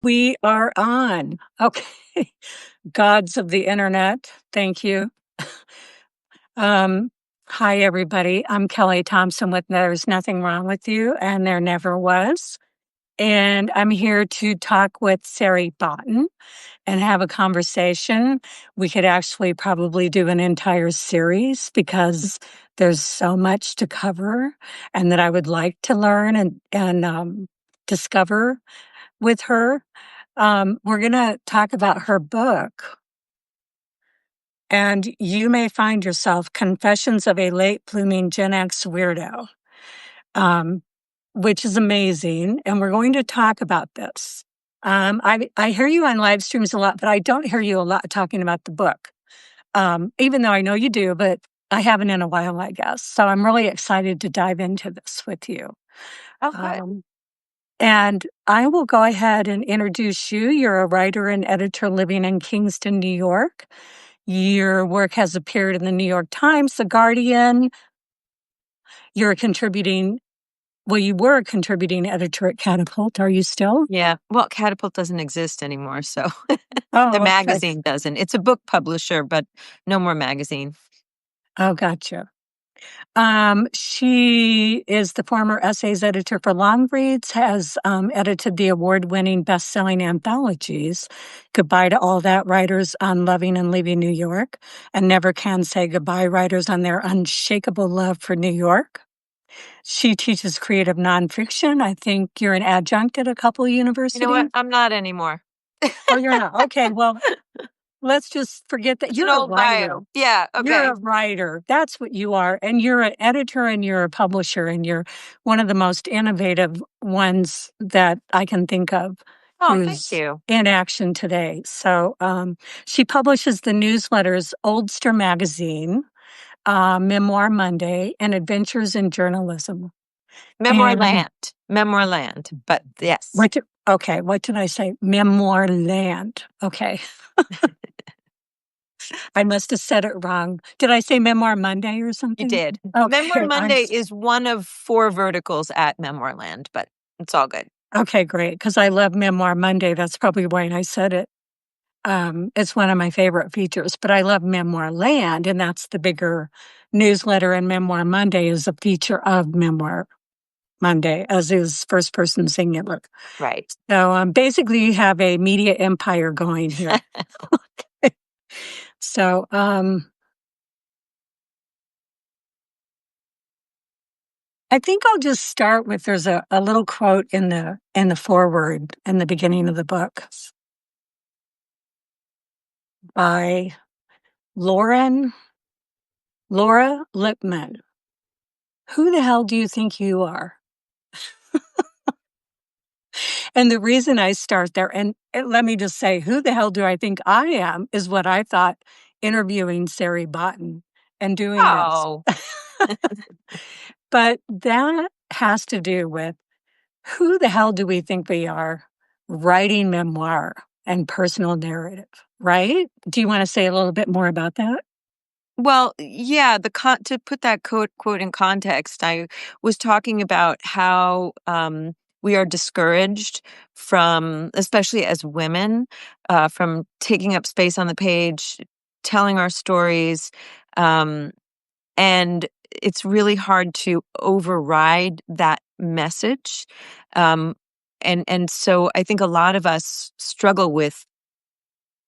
We are on. Okay. Gods of the internet, thank you. Um, Hi, everybody. I'm Kelly Thompson with There's Nothing Wrong with You, and There Never Was. And I'm here to talk with Sari Botton and have a conversation. We could actually probably do an entire series because there's so much to cover and that I would like to learn and discover with her. We're going to talk about her book, and you may find yourself Confessions of a Late-Blooming Gen-X Weirdo, um, which is amazing. And we're going to talk about this. I hear you on live streams a lot, but I don't hear you a lot talking about the book, even though I know you do, but I haven't in a while, I guess. So I'm really excited to dive into this with you. Oh, good. And I will go ahead and introduce you. You're a writer and editor living in Kingston, New York. Your work has appeared in the New York Times, The Guardian. You're contributing, well, you were a contributing editor at Catapult. Are you still? Yeah. Well, Catapult doesn't exist anymore, so Oh, the okay. magazine doesn't. It's a book publisher, but no more magazine. Oh, gotcha. She is the former essays editor for Long Reads, has edited the award-winning best-selling anthologies, Goodbye to All That Writers on Loving and Leaving New York, and Never Can Say Goodbye Writers on Their Unshakable Love for New York. She teaches creative nonfiction. I think you're an adjunct at a couple of universities. You know what? I'm not anymore. Oh, you're not. Okay, well, let's just forget that. It's You're an a old writer. bio. Yeah. You're Okay. a writer. That's what you are. And you're an editor and you're a publisher and you're one of the most innovative ones that I can think of Oh, thank who's you. in action today. So she publishes the newsletters Oldster Magazine, Memoir Monday, and Adventures in Journalism. Memoir Land. But yes. What did I say? Memoir Land. Okay. I must have said it wrong. Did I say Memoir Monday or something? You did. Okay. Memoir Monday is one of 4 verticals at Memoir Land, but it's all good. Okay, great. Because I love Memoir Monday. That's probably why I said it. It's one of my favorite features, but I love Memoir Land, and that's the bigger newsletter. And Memoir Monday is a feature of Memoir Monday, as is First Person Singular. Right. So basically, you have a media empire going here. So I think I'll just start with there's a little quote in the foreword in the beginning of the book by Laura Lipman. Who the hell do you think you are? And the reason I start there, and let me just say, who the hell do I think I am, is what I thought interviewing Sari Botton and doing Oh. this. But that has to do with who the hell do we think we are writing memoir and personal narrative, right? Do you want to say a little bit more about that? Well, yeah, to put that quote in context, I was talking about how we are discouraged from, especially as women, from taking up space on the page, telling our stories, um, and it's really hard to override that message. Um, and so I think a lot of us struggle with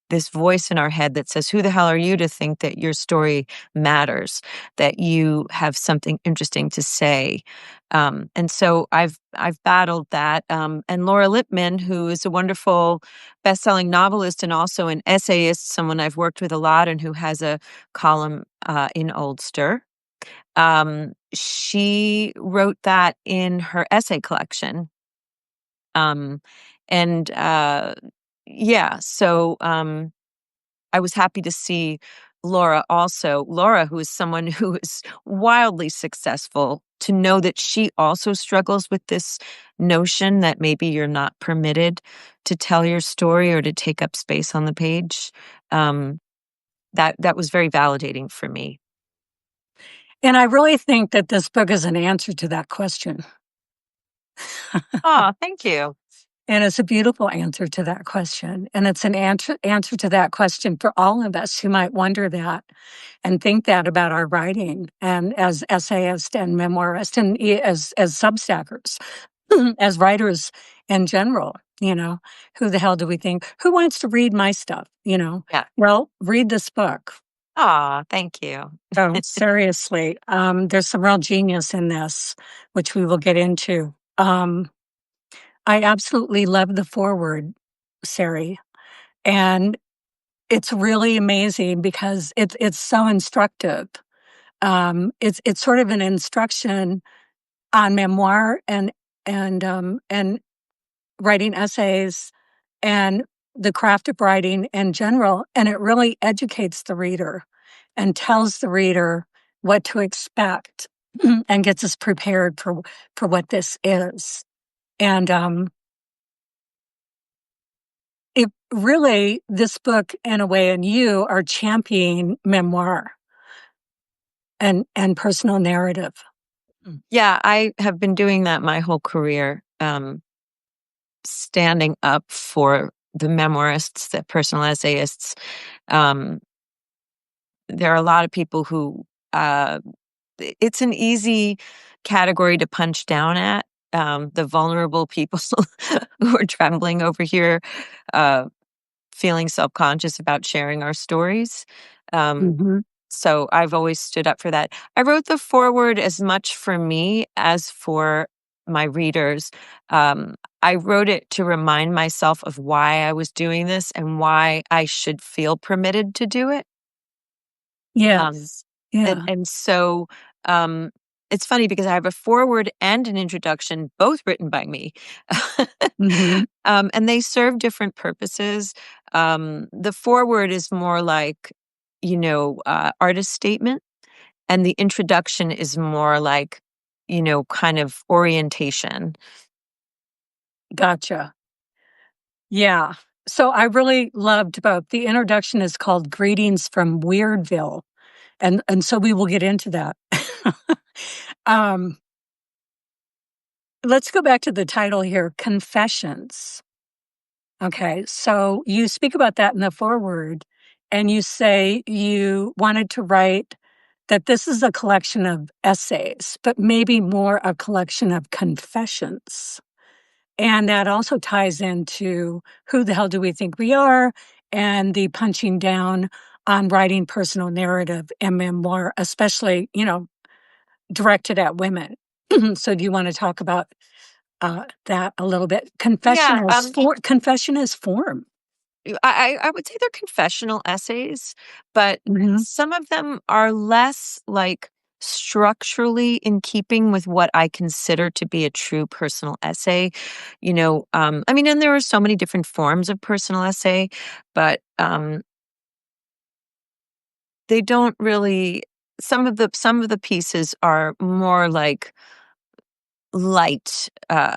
this voice in our head that says, who the hell are you to think that your story matters, that you have something interesting to say? And so I've battled that. And Laura Lipman, who is a wonderful best-selling novelist and also an essayist, someone I've worked with a lot and who has a column in Oldster, she wrote that in her essay collection. And yeah, so I was happy to see Laura also. Laura, who is someone who is wildly successful, to know that she also struggles with this notion that maybe you're not permitted to tell your story or to take up space on the page. That was very validating for me. And I really think that this book is an answer to that question. Oh, thank you. And it's a beautiful answer to that question. And it's an answer to that question for all of us who might wonder that and think that about our writing and as essayists and memoirists and as substackers, as writers in general. Who the hell do we think? Who wants to read my stuff? Yeah. Well, read this book. Aw, thank you. Oh, seriously. There's some real genius in this, which we will get into. I absolutely love the foreword, Sari, and it's really amazing because it's so instructive. It's sort of an instruction on memoir and writing essays and the craft of writing in general, and it really educates the reader and tells the reader what to expect and gets us prepared for what this is. And it really, this book, in a way, and you are championing memoir and personal narrative. Yeah, I have been doing that my whole career, standing up for the memoirists, the personal essayists. Um, there are a lot of people who it's an easy category to punch down at. The vulnerable people who are trembling over here, uh, feeling self-conscious about sharing our stories. Um, Mhm. so I've always stood up for that. I wrote the foreword as much for me as for my readers. Um, I wrote it to remind myself of why I was doing this and why I should feel permitted to do it. Um, Yes. and Yeah. and so, um, it's funny because I have a foreword and an introduction, both written by me. Mhm. And they serve different purposes. The foreword is more like, artist statement, and the introduction is more like, kind of orientation. Gotcha. Yeah. So I really loved both. The introduction is called Greetings from Weirdville, and so we will get into that. Um, let's go back to the title here, Confessions. Okay, so you speak about that in the foreword, and you say you wanted to write that this is a collection of essays, but maybe more a collection of confessions. And that also ties into who the hell do we think we are and the punching down on writing personal narrative and memoir, especially, directed at women. So do you want to talk about that a little bit? Yeah, Confession is form. I would say they're confessional essays, but Mhm. some of them are less like structurally in keeping with what I consider to be a true personal essay. I mean, and there are so many different forms of personal essay, but they don't really. Some of the pieces are more like light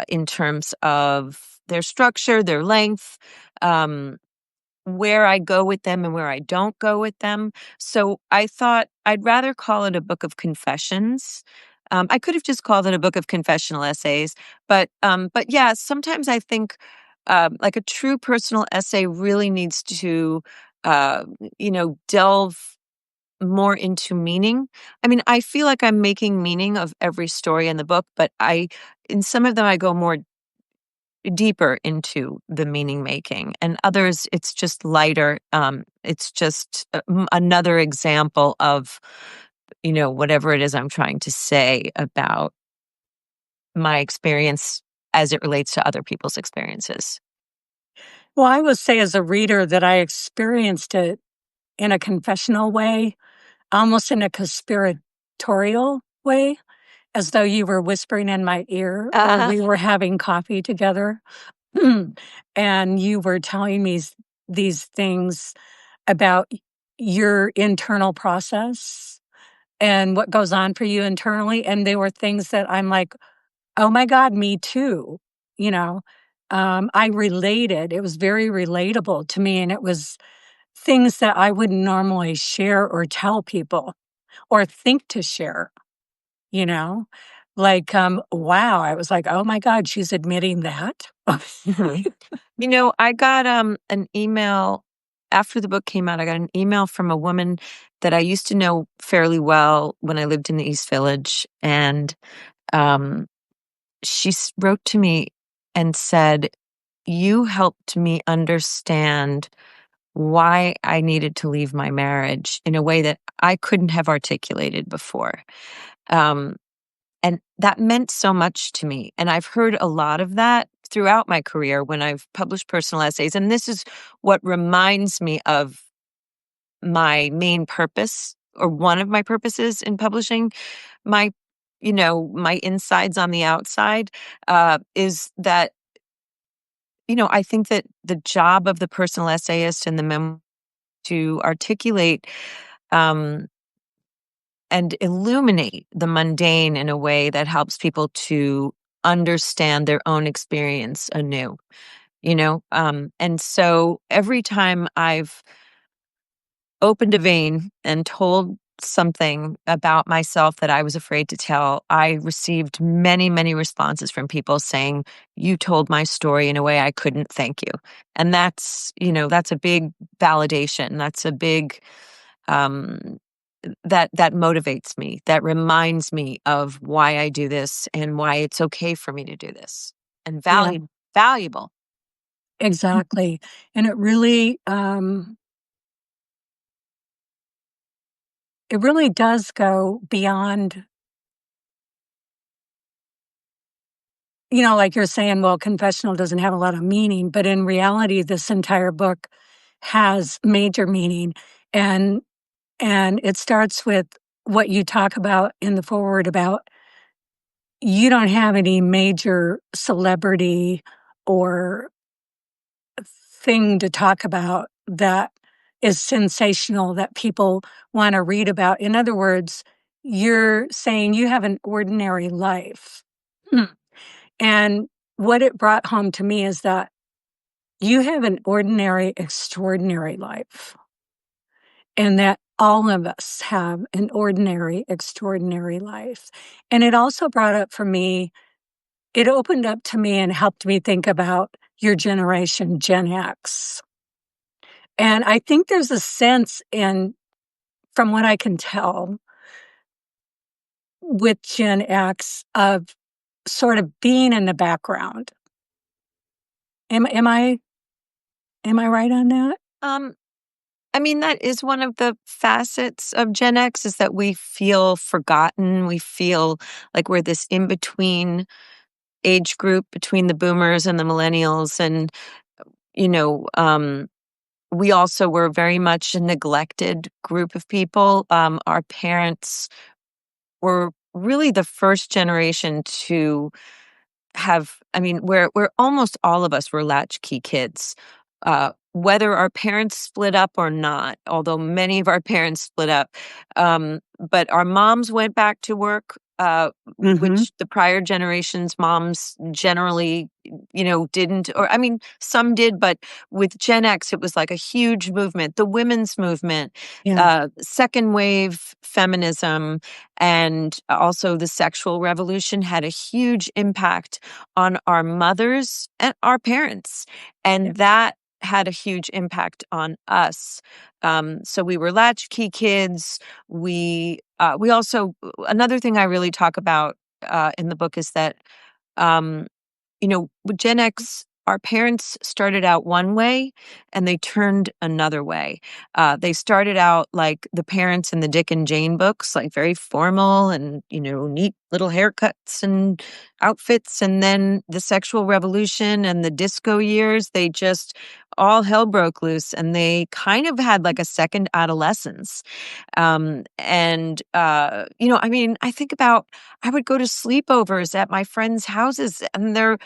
in terms of their structure, their length. Um, where I go with them and where I don't go with them. So I thought I'd rather call it a book of confessions. I could have just called it a book of confessional essays, but yeah, sometimes I think like a true personal essay really needs to, uh, delve more into meaning. I mean, I feel like I'm making meaning of every story in the book, but in some of them, I go more deeper into the meaning making, and others it's just lighter. It's just another example of whatever it is I'm trying to say about my experience as it relates to other people's experiences. Well, I would say as a reader that I experienced it in a confessional way, almost in a conspiratorial way, as though you were whispering in my ear or Uh-huh. we were having coffee together. And you were telling me these things about your internal process and what goes on for you internally. And they were things that I'm like, oh my God, me too. You know, I related. It was very relatable to me. And it was things that I wouldn't normally share or tell people or think to share, you know? wow, I was like, "Oh my god, she's admitting that?" Mhm. You know, I got, an email after the book came out. I got an email from a woman that I used to know fairly well when I lived in the East Village, and, um, she wrote to me and said, "You helped me understand why I needed to leave my marriage in a way that I couldn't have articulated before." Um, and that meant so much to me, and I've heard a lot of that throughout my career when I've published personal essays, and this is what reminds me of my main purpose, or one of my purposes in publishing my my insides on the outside, is that, I think that the job of the personal essayist and the to articulate, um, and illuminate the mundane in a way that helps people to understand their own experience anew, and so every time I've opened a vein and told something about myself that I was afraid to tell, I received many, many responses from people saying, "You told my story in a way I couldn't thank you." And that's a big validation. That's a big, um, that motivates me, that reminds me of why I do this and why it's okay for me to do this, and Yeah, valuable. exactly, and it really does go beyond, like you're saying, well, confessional doesn't have a lot of meaning, but in reality, this entire book has major meaning, and it starts with what you talk about in the foreword about you don't have any major celebrity or thing to talk about that is sensational that people wanna read about. In other words, you're saying you have an ordinary life. Hmm. And what it brought home to me is that you have an ordinary, extraordinary life, and that all of us have an ordinary, extraordinary life. And it also brought up for me, it opened up to me and helped me think about your generation, Gen X. And I think there's a sense from what I can tell with Gen X of sort of being in the background. Am I right on that? Um, I mean, that is one of the facets of Gen X, is that we feel forgotten. We feel like we're this in between age group between the boomers and the millennials. And, you know, um, we also were very much a neglected group of people. Our parents were really the first generation to have, I mean, where almost all of us were latchkey kids, whether our parents split up or not, although many of our parents split up. But our moms went back to work, Mhm. which the prior generation's moms generally, didn't, or I mean, some did, but with Gen X, it was like a huge movement, the women's movement, Yeah, second wave feminism, and also the sexual revolution had a huge impact on our mothers and our parents, yeah, and that had a huge impact on us. So we were latchkey kids. We also, another thing I really talk about in the book is that, um, with Gen X, our parents started out one way and they turned another way. They started out like the parents in the Dick and Jane books, like very formal and, neat little haircuts and outfits. And then the sexual revolution and the disco years, they just all hell broke loose and they kind of had like a second adolescence. I mean, I think about, I would go to sleepovers at my friends' houses and their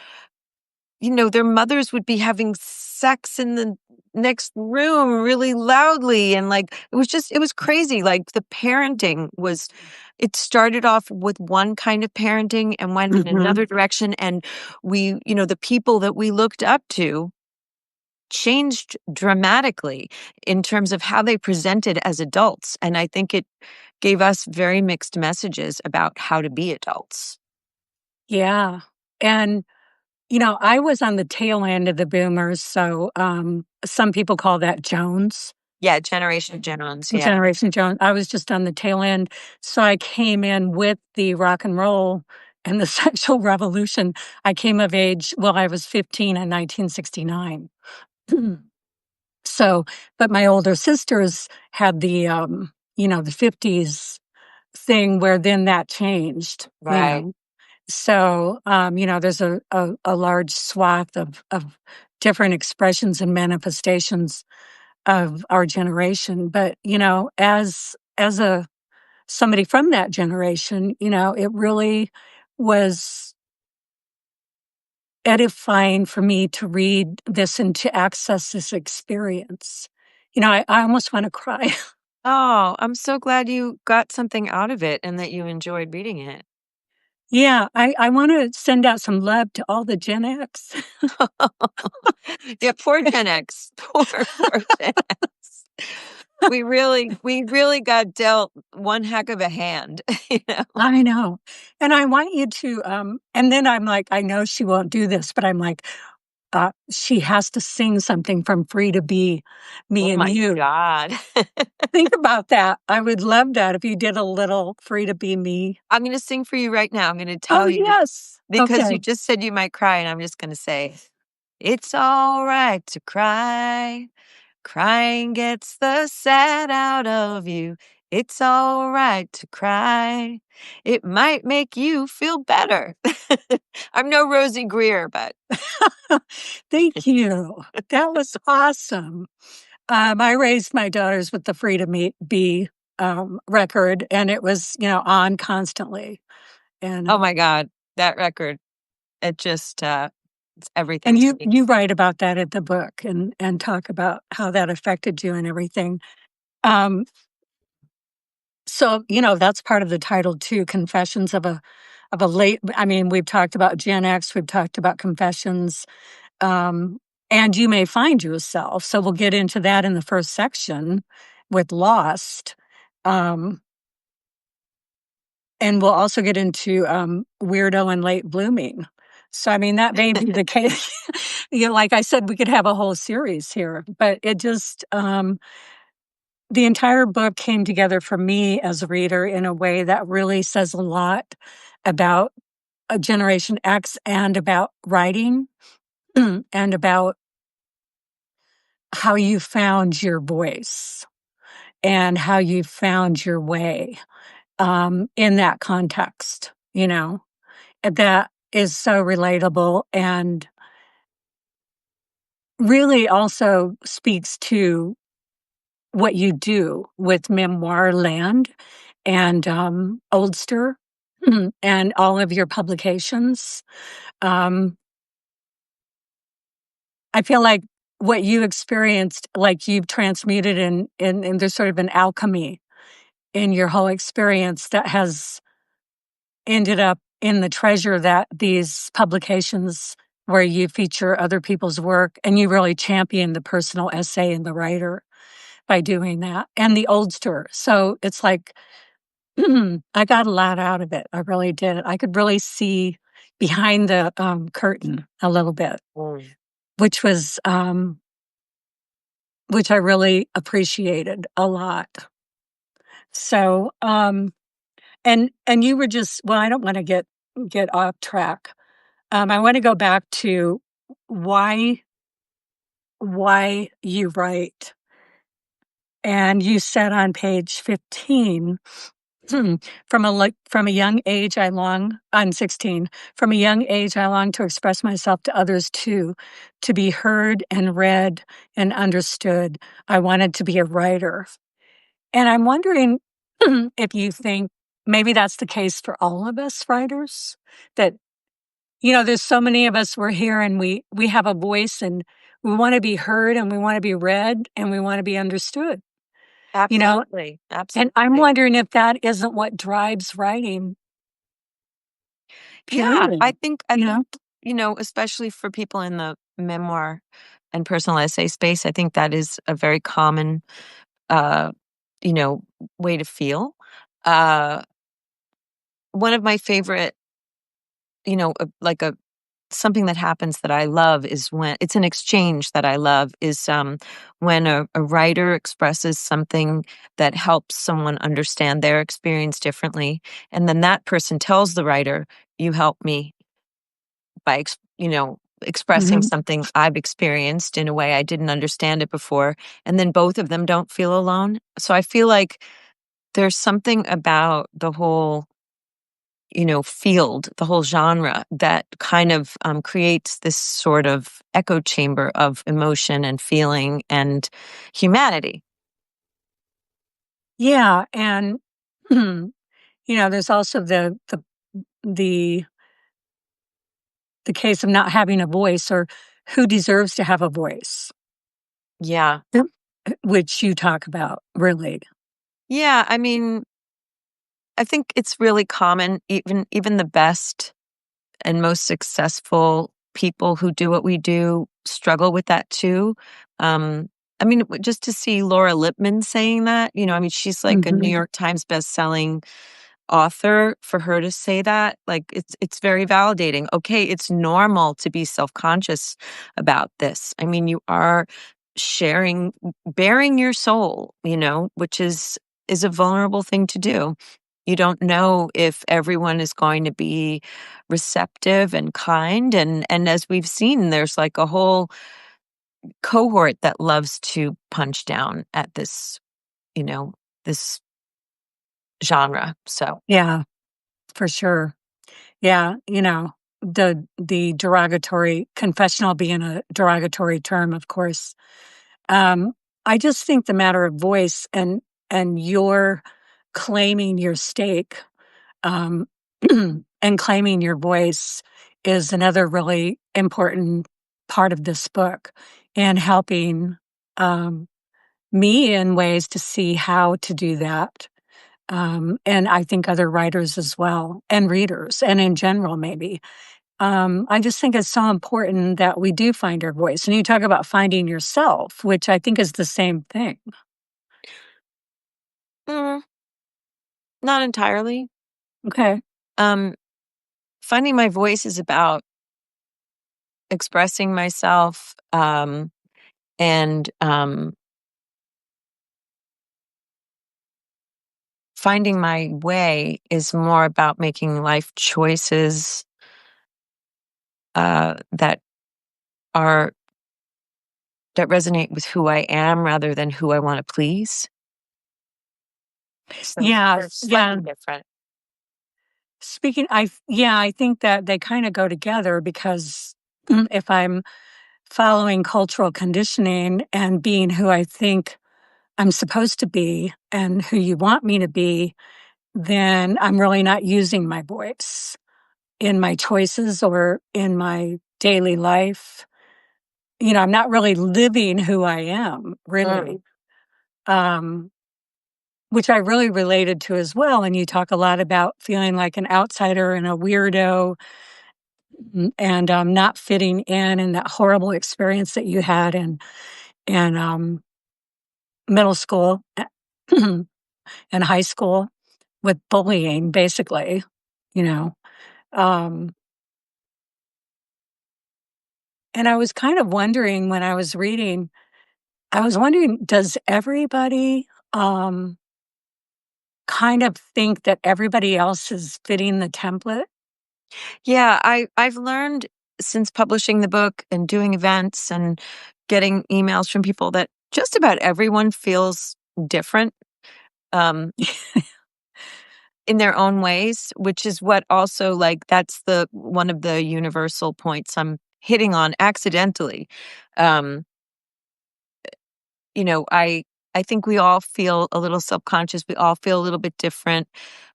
mothers would be having sex in the next room really loudly, and like it was crazy. Like the parenting was, it started off with one kind of parenting and went in mhm. another direction, and the people that we looked up to changed dramatically in terms of how they presented as adults, and I think it gave us very mixed messages about how to be adults. Yeah. And, I was on the tail end of the boomers, so, some people call that Jones, Yeah, Generation Jones, yeah. Generation Jones. I was just on the tail end, so I came in with the rock and roll and the sexual revolution. I came of age I was 15 in 1969. So, but my older sisters had the 50s thing where then that changed. Right. So, there's a large swath of different expressions and manifestations of our generation. But, as a somebody from that generation, it really was edifying for me to read this and to access this experience. I almost want to cry. Oh, I'm so glad you got something out of it and that you enjoyed reading it. Yeah, I want to send out some love to all the Gen X. Yeah, poor Gen X. Poor Gen X. We really got dealt one heck of a hand, you know? I know. And I want you to, and then I'm like, I know she won't do this, but I'm like, she has to sing something from Free to Be Me Oh and my You. god. Think about that. I would love that if you did a little Free to Be Me. I'm gonna sing for you right now. I'm gonna Oh, tell you yes. because you Okay. just said you might cry, and I'm just gonna say, "It's alright to cry. Crying gets the sad out of you. It's alright to cry. It might make you feel better." I'm no Rosie Greer, but Thank you. That was awesome. I raised my daughters with the Free to Be record, and it was, on constantly. And oh my god, that record, it just, it's everything And to you me. you write about that in the book and talk about how that affected you and everything. Um, so, that's part of the title too, Confessions of a late I mean, we've talked about Gen X, we've talked about confessions, um, and you may find yourself. So we'll get into that in the first section with Lost. Um, and we'll also get into weirdo and late blooming. So I mean that may be the case. Like I said, we could have a whole series here, but it just the entire book came together for me as a reader in a way that really says a lot about a Generation X and about writing and about how you found your voice and how you found your way in that context. That is so relatable and really also speaks to what you do with Memoir Land and Oldster and all of your publications. Um, I feel like what you experienced, like you've transmuted and there's sort of an alchemy in your whole experience that has ended up in the treasure that these publications where you feature other people's work and you really champion the personal essay and the writer by doing that and the oldster. So it's like I got a lot out of it. I really did. I could really see behind the curtain a little bit, Mm. which was which I really appreciated a lot. So and you were just I don't want to get off track. I want to go back to why why you write. And you said on page 15, from a young age I'm 16. From a young age I long to express myself to others too, to be heard and read and understood. I wanted to be a writer. And I'm wondering if you think maybe that's the case for all of us writers that there's so many of us we're here and we have a voice and we want to be heard and we want to be read and we want to be understood. You know, Absolutely, and I'm absolutely. wondering if that isn't what drives writing, Yeah, period. I You think, know? especially for people in the memoir and personal essay space, I think that is a very common, uh, you know, way to feel. Uh, One of my favorite like a something that happens that I love is when it's an exchange that I love is when a writer expresses something that helps someone understand their experience differently. And then that person tells the writer, you help me by, expressing Mhm. something I've experienced in a way I didn't understand it before. And then both of them don't feel alone. So I feel like there's something about the whole field, the whole genre that kind of creates this sort of echo chamber of emotion and feeling and humanity. Yeah, and there's also the the case of not having a voice or who deserves to have a voice, Yeah. Yep. Which you talk about, really. Yeah. I mean, I think it's really common, even the best and most successful people who do what we do struggle with that too. Um, I mean, just to see Laura Lippman saying that, I mean, she's like a New Mhm. York Times best-selling author. For her to say that, like, it's very validating. Okay, it's normal to be self-conscious about this. I mean, you are sharing, bearing your soul, which is a vulnerable thing to do. You don't know if everyone is going to be receptive and kind, and as we've seen, there's like a whole cohort that loves to punch down at this genre. So, Yeah, for sure. Yeah, the derogatory confessional being a derogatory term, of course. Um, I just think the matter of voice and your claiming your stake, um, and claiming your voice is another really important part of this book and helping, um, me in ways to see how to do that. And I think other writers as well, and readers, and in general, maybe. I just think it's so important that we do find our voice. And you talk about finding yourself, which I think is the same thing. mm, not entirely. Okay. Um, Finding my voice is about expressing myself, and finding my way is more about making life choices that are that resonate with who I am rather than who I want to please. So Yeah. they're Yeah. slightly different. I think that they kind of go together because if I'm following cultural conditioning and being who I think I'm supposed to be and who you want me to be, then I'm really not using my voice in my choices or in my daily life. I'm not really living who I am, Mm. really, um, which I really related to as well. And you talk a lot about feeling like an outsider and a weirdo and not fitting in and that horrible experience that you had in middle school and high school with bullying, basically, you know. Um, and I was kind of wondering when I was reading, I was wondering, does everybody kind of think that everybody else is fitting the template? Yeah, I've learned since publishing the book and doing events and getting emails from people that just about everyone feels different. Um, in their own ways, which is what also, like, that's the one of the universal points I'm hitting on accidentally. Um, I think we all feel a little subconscious. We all feel a little bit different.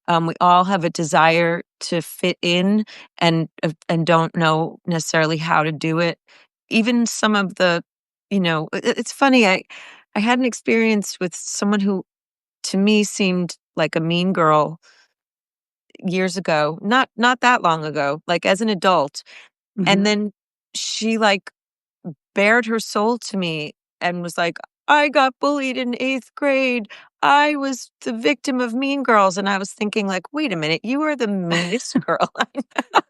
We all have a desire to fit in and don't know necessarily how to do it. Even some of it's funny. I had an experience with someone who to me seemed like a mean girl years ago, not that long ago, like as an adult. And Mhm. then she like bared her soul to me and was like, I got bullied in 8th grade. I was the victim of mean girls. And I was thinking, like, wait a minute, you are the meanest girl I know.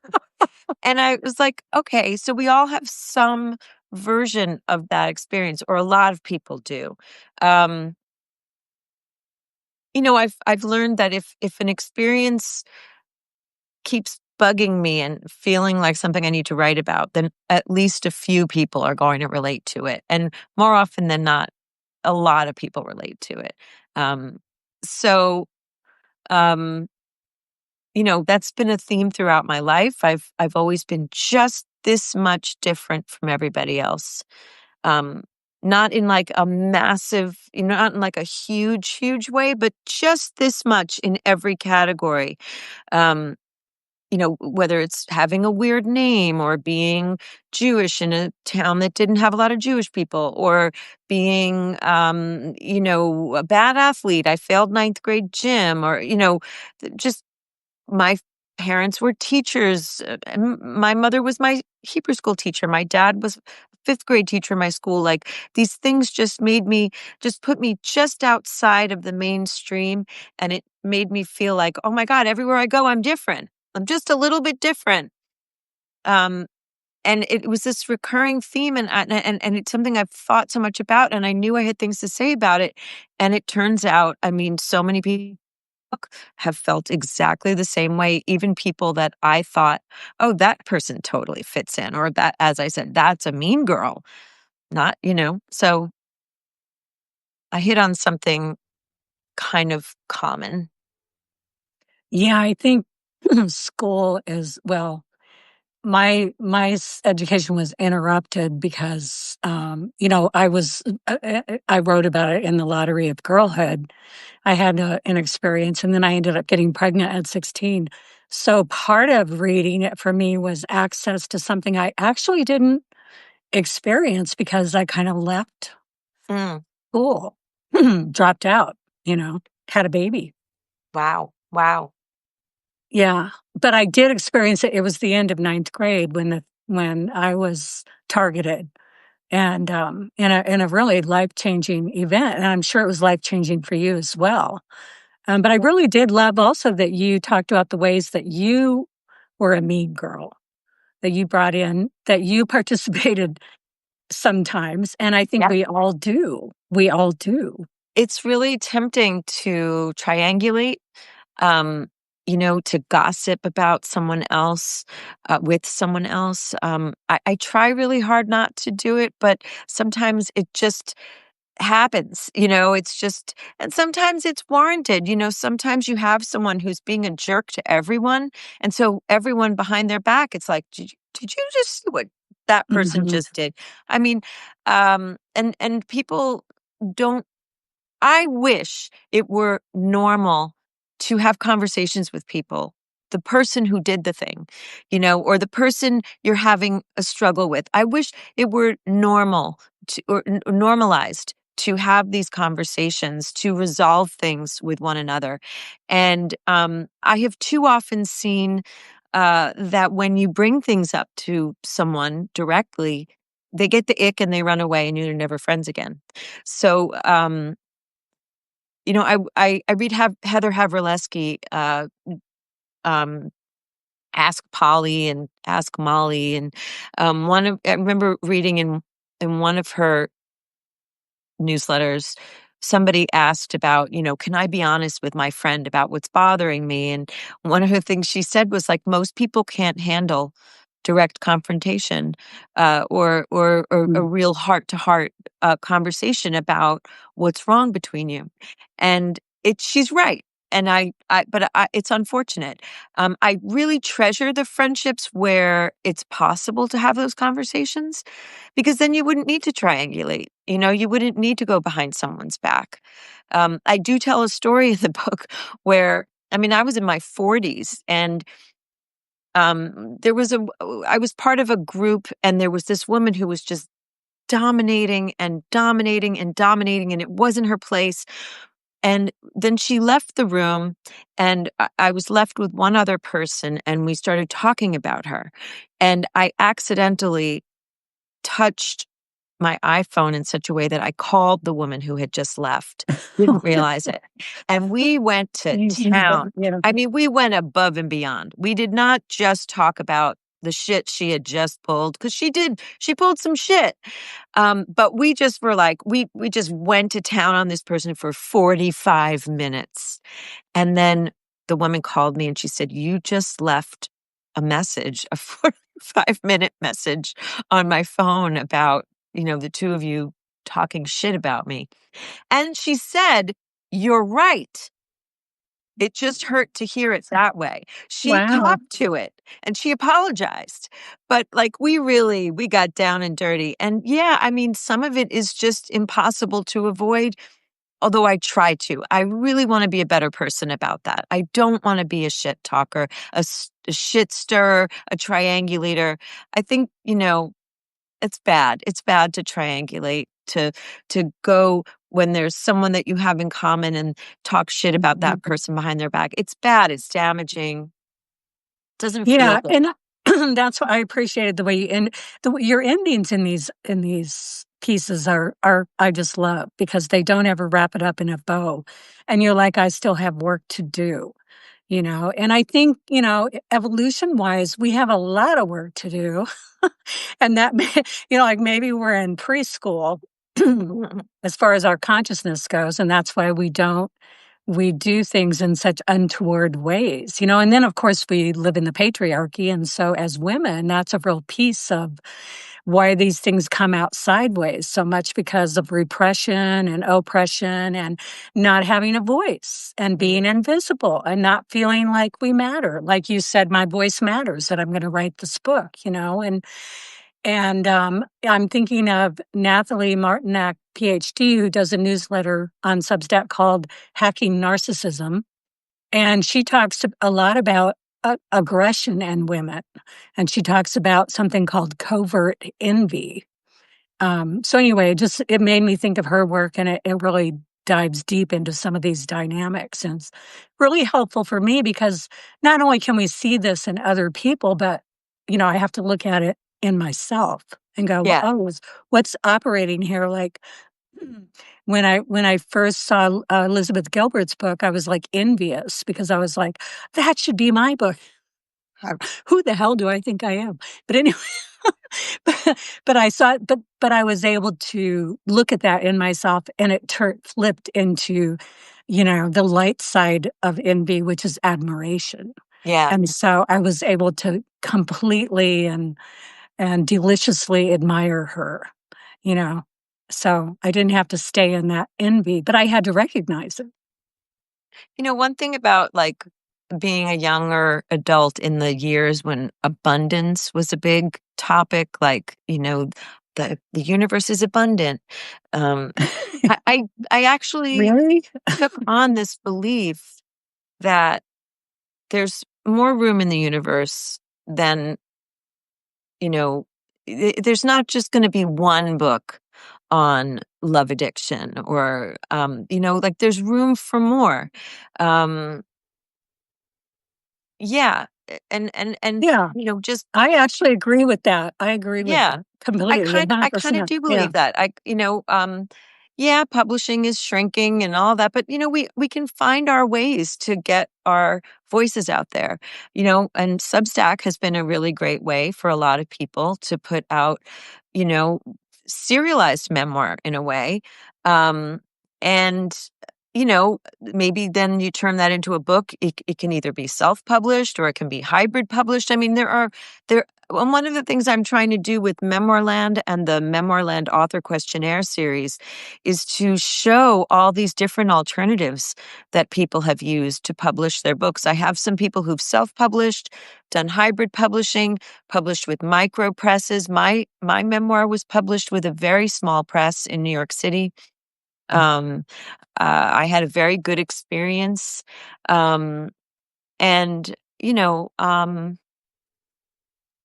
And I was like, okay, so we all have some version of that experience, or a lot of people do. Um, I've learned that if an experience keeps bugging me and feeling like something I need to write about, then at least a few people are going to relate to it. And more often than not, a lot of people relate to it. Um, so um, that's been a theme throughout my life. I've always been just this much different from everybody else. Um, Not in like a massive, not in like a huge, huge way, but just this much in every category. Um, whether it's having a weird name, or being Jewish in a town that didn't have a lot of Jewish people, or being, a bad athlete. I failed ninth grade gym, or, just my parents were teachers. My mother was my Hebrew school teacher. My dad was fifth grade teacher in my school. Like, these things just put me just outside of the mainstream. And it made me feel like, oh my God, everywhere I go, I'm different. I'm just a little bit different. Um, and it was this recurring theme, and it's something I've thought so much about, and I knew I had things to say about it. And it turns out, I mean, so many people have felt exactly the same way, even people that I thought, oh, that person totally fits in, or that, as I said, that's a mean girl. Not, so I hit on something kind of common. Yeah, I think school is well, my education was interrupted because, I wrote about it in The Lottery of Girlhood. I had an experience, and then I ended up getting pregnant at 16. So part of reading it for me was access to something I actually didn't experience because I kind of left Mm, school, dropped out, had a baby. wow. Wow. Yeah, but I did experience it. It was the end of ninth grade when I was targeted, and, in a really life-changing event, and I'm sure it was life-changing for you as well. But I really did love also that you talked about the ways that you were a mean girl, that you brought in, that you participated sometimes, and I think Yeah. we all do. We all do. It's really tempting to triangulate, um, to gossip about someone else, with someone else. I try really hard not to do it, but sometimes it just happens. It's just, and sometimes it's warranted. Sometimes you have someone who's being a jerk to everyone. And so everyone behind their back, it's like, did you just see what that person Mhm. just did? I mean, and people don't, I wish it were normal to have conversations with people, the person who did the thing, or the person you're having a struggle with. I wish it were normal or normalized to have these conversations, to resolve things with one another. And I have too often seen that when you bring things up to someone directly, they get the ick and they run away, and you're never friends again. So, I read Heather Havrilesky, um, Ask Polly and Ask Molly, and I remember reading in one of her newsletters, somebody asked about, can I be honest with my friend about what's bothering me? And one of the things she said was like, most people can't handle direct confrontation, or a Mm. real heart to heart conversation about what's wrong between you. And she's right. And it's unfortunate. I really treasure the friendships where it's possible to have those conversations, because then you wouldn't need to triangulate. You wouldn't need to go behind someone's back. I do tell a story in the book where, I mean, I was in my 40s, and there was I was part of a group, and there was this woman who was just dominating and dominating and dominating, and it wasn't her place. And then she left the room, and I was left with one other person, and we started talking about her. And I accidentally touched my iPhone in such a way that I called the woman who had just left, didn't realize it. And we went to You town. know, I mean, we went above and beyond. We did not just talk about the shit she had just pulled, because she pulled some shit. But we just were like, we just went to town on this person for 45 minutes. And then the woman called me and she said, "You just left a message, a 45-minute message on my phone about, the two of you talking shit about me." And she said, "You're right. It just hurt to hear it that way." She Wow. talked to it and she apologized. But like we got down and dirty. And yeah, I mean, some of it is just impossible to avoid, although I try to. I really want to be a better person about that. I don't want to be a shit talker, a shit stirrer, a triangulator. I think, it's bad. It's bad to triangulate, to go when there's someone that you have in common and talk shit about that person behind their back. It's bad. It's damaging. Doesn't feel Yeah, good. and that's why I appreciated the way you end your endings in these pieces are I just love because they don't ever wrap it up in a bow, and you're like, "I still have work to do," And I think, evolution-wise, we have a lot of work to do, and that may like, maybe we're in preschool as far as our consciousness goes, and that's why we do things in such untoward ways, and then of course we live in the patriarchy. And so as women, that's a real piece of why these things come out sideways so much because of repression and oppression and not having a voice and being invisible and not feeling like we matter. Like you said, my voice matters, that I'm going to write this book, and I'm thinking of Nathalie Martinak, PhD, who does a newsletter on Substack called Hacking Narcissism. And she talks a lot about aggression in women. And she talks about something called covert envy. So anyway, it made me think of her work, and it really dives deep into some of these dynamics. And it's really helpful for me because not only can we see this in other people, but, I have to look at it in myself and go, well, Yeah. oh, what's operating here? Like when I first saw Elizabeth Gilbert's book, I was like envious because I was like, that should be my book. Who the hell do I think I am? But anyway, but I saw it, but I was able to look at that in myself, and it flipped into, the light side of envy, which is admiration. Yeah. And so I was able to completely and deliciously admire her, you know. So I didn't have to stay in that envy, but I had to recognize it. One thing about like being a younger adult in the years when abundance was a big topic, like, the universe is abundant. Um, I actually Really? took on this belief that there's more room in the universe than, there's not just going to be one book on love addiction or, like there's room for more. Um, Yeah, and, Yeah, just I actually agree with that. I agree with yeah. that completely, I kinda 100%. do Yeah. believe that. Yeah, publishing is shrinking and all that, but, we can find our ways to get our voices out there, and Substack has been a really great way for a lot of people to put out, you know, serialized memoir in a way, and, maybe then you turn that into a book. It can either be self-published or it can be hybrid published. I mean, there and one of the things I'm trying to do with Memoirland and the Memoirland Author Questionnaire series is to show all these different alternatives that people have used to publish their books. I have some people who've self-published, done hybrid publishing, published with micro presses. My memoir was published with a very small press in New York City. Um, I had a very good experience. Um, and,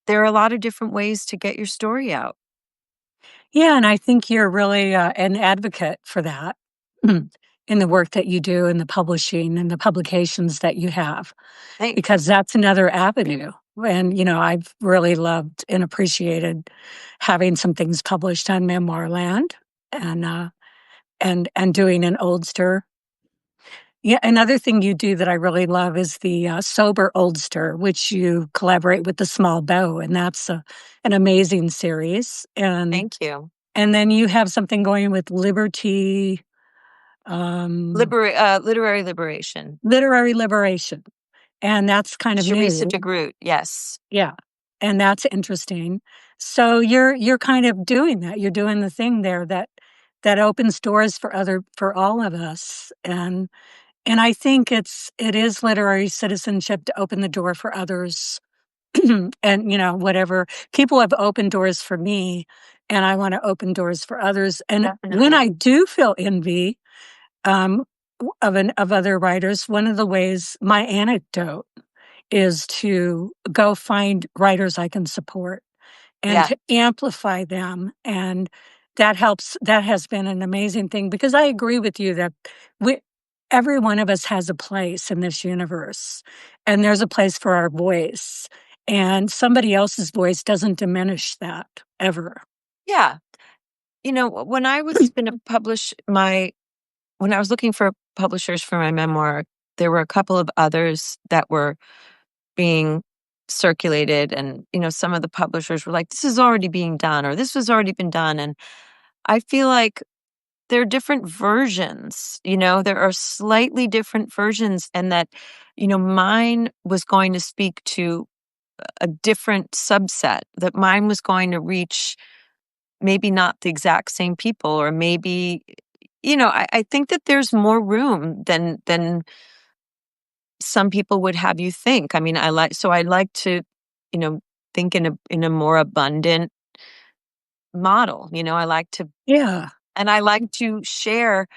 there are a lot of different ways to get your story out. Yeah, and I think you're really, an advocate for that in the work that you do and the publishing and the publications that you have, because Thanks. that's another avenue. And, I've really loved and appreciated having some things published on Memoir Land and, and doing an Oldster. Yeah, another thing you do that I really love is the Sober Oldster, which you collaborate with the Small Bow, and that's an amazing series. Thank you. And then you have something going with Liberty, Literary liberation. Literary Liberation, and that's kind of Charissa new. DeGroot, yes. Yeah, and that's interesting. So you're kind of doing that. You're doing the thing there that opens doors for all of us, and I think it is literary citizenship to open the door for others. And, whatever people have opened doors for me, and I want to open doors for others. And when Definitely. I do feel envy, um, of other writers, one of the ways my anecdote is to go find writers I can support and Yeah. to amplify them. And that helps. That has been an amazing thing because I agree with you that we, every one of us has a place in this universe, and there's a place for our voice. And somebody else's voice doesn't diminish that ever. Yeah. When I was going to publish when I was looking for publishers for my memoir, there were a couple of others that were being circulated. And, some of the publishers were like, this is already being done, or this has already been done. And I feel like there are different versions, there are slightly different versions, and that, mine was going to speak to a different subset, that mine was going to reach maybe not the exact same people, or maybe, I think that there's more room than some people would have you think. I mean, I like to, you know, think in a more abundant model. I like to, Yeah. and I like to share,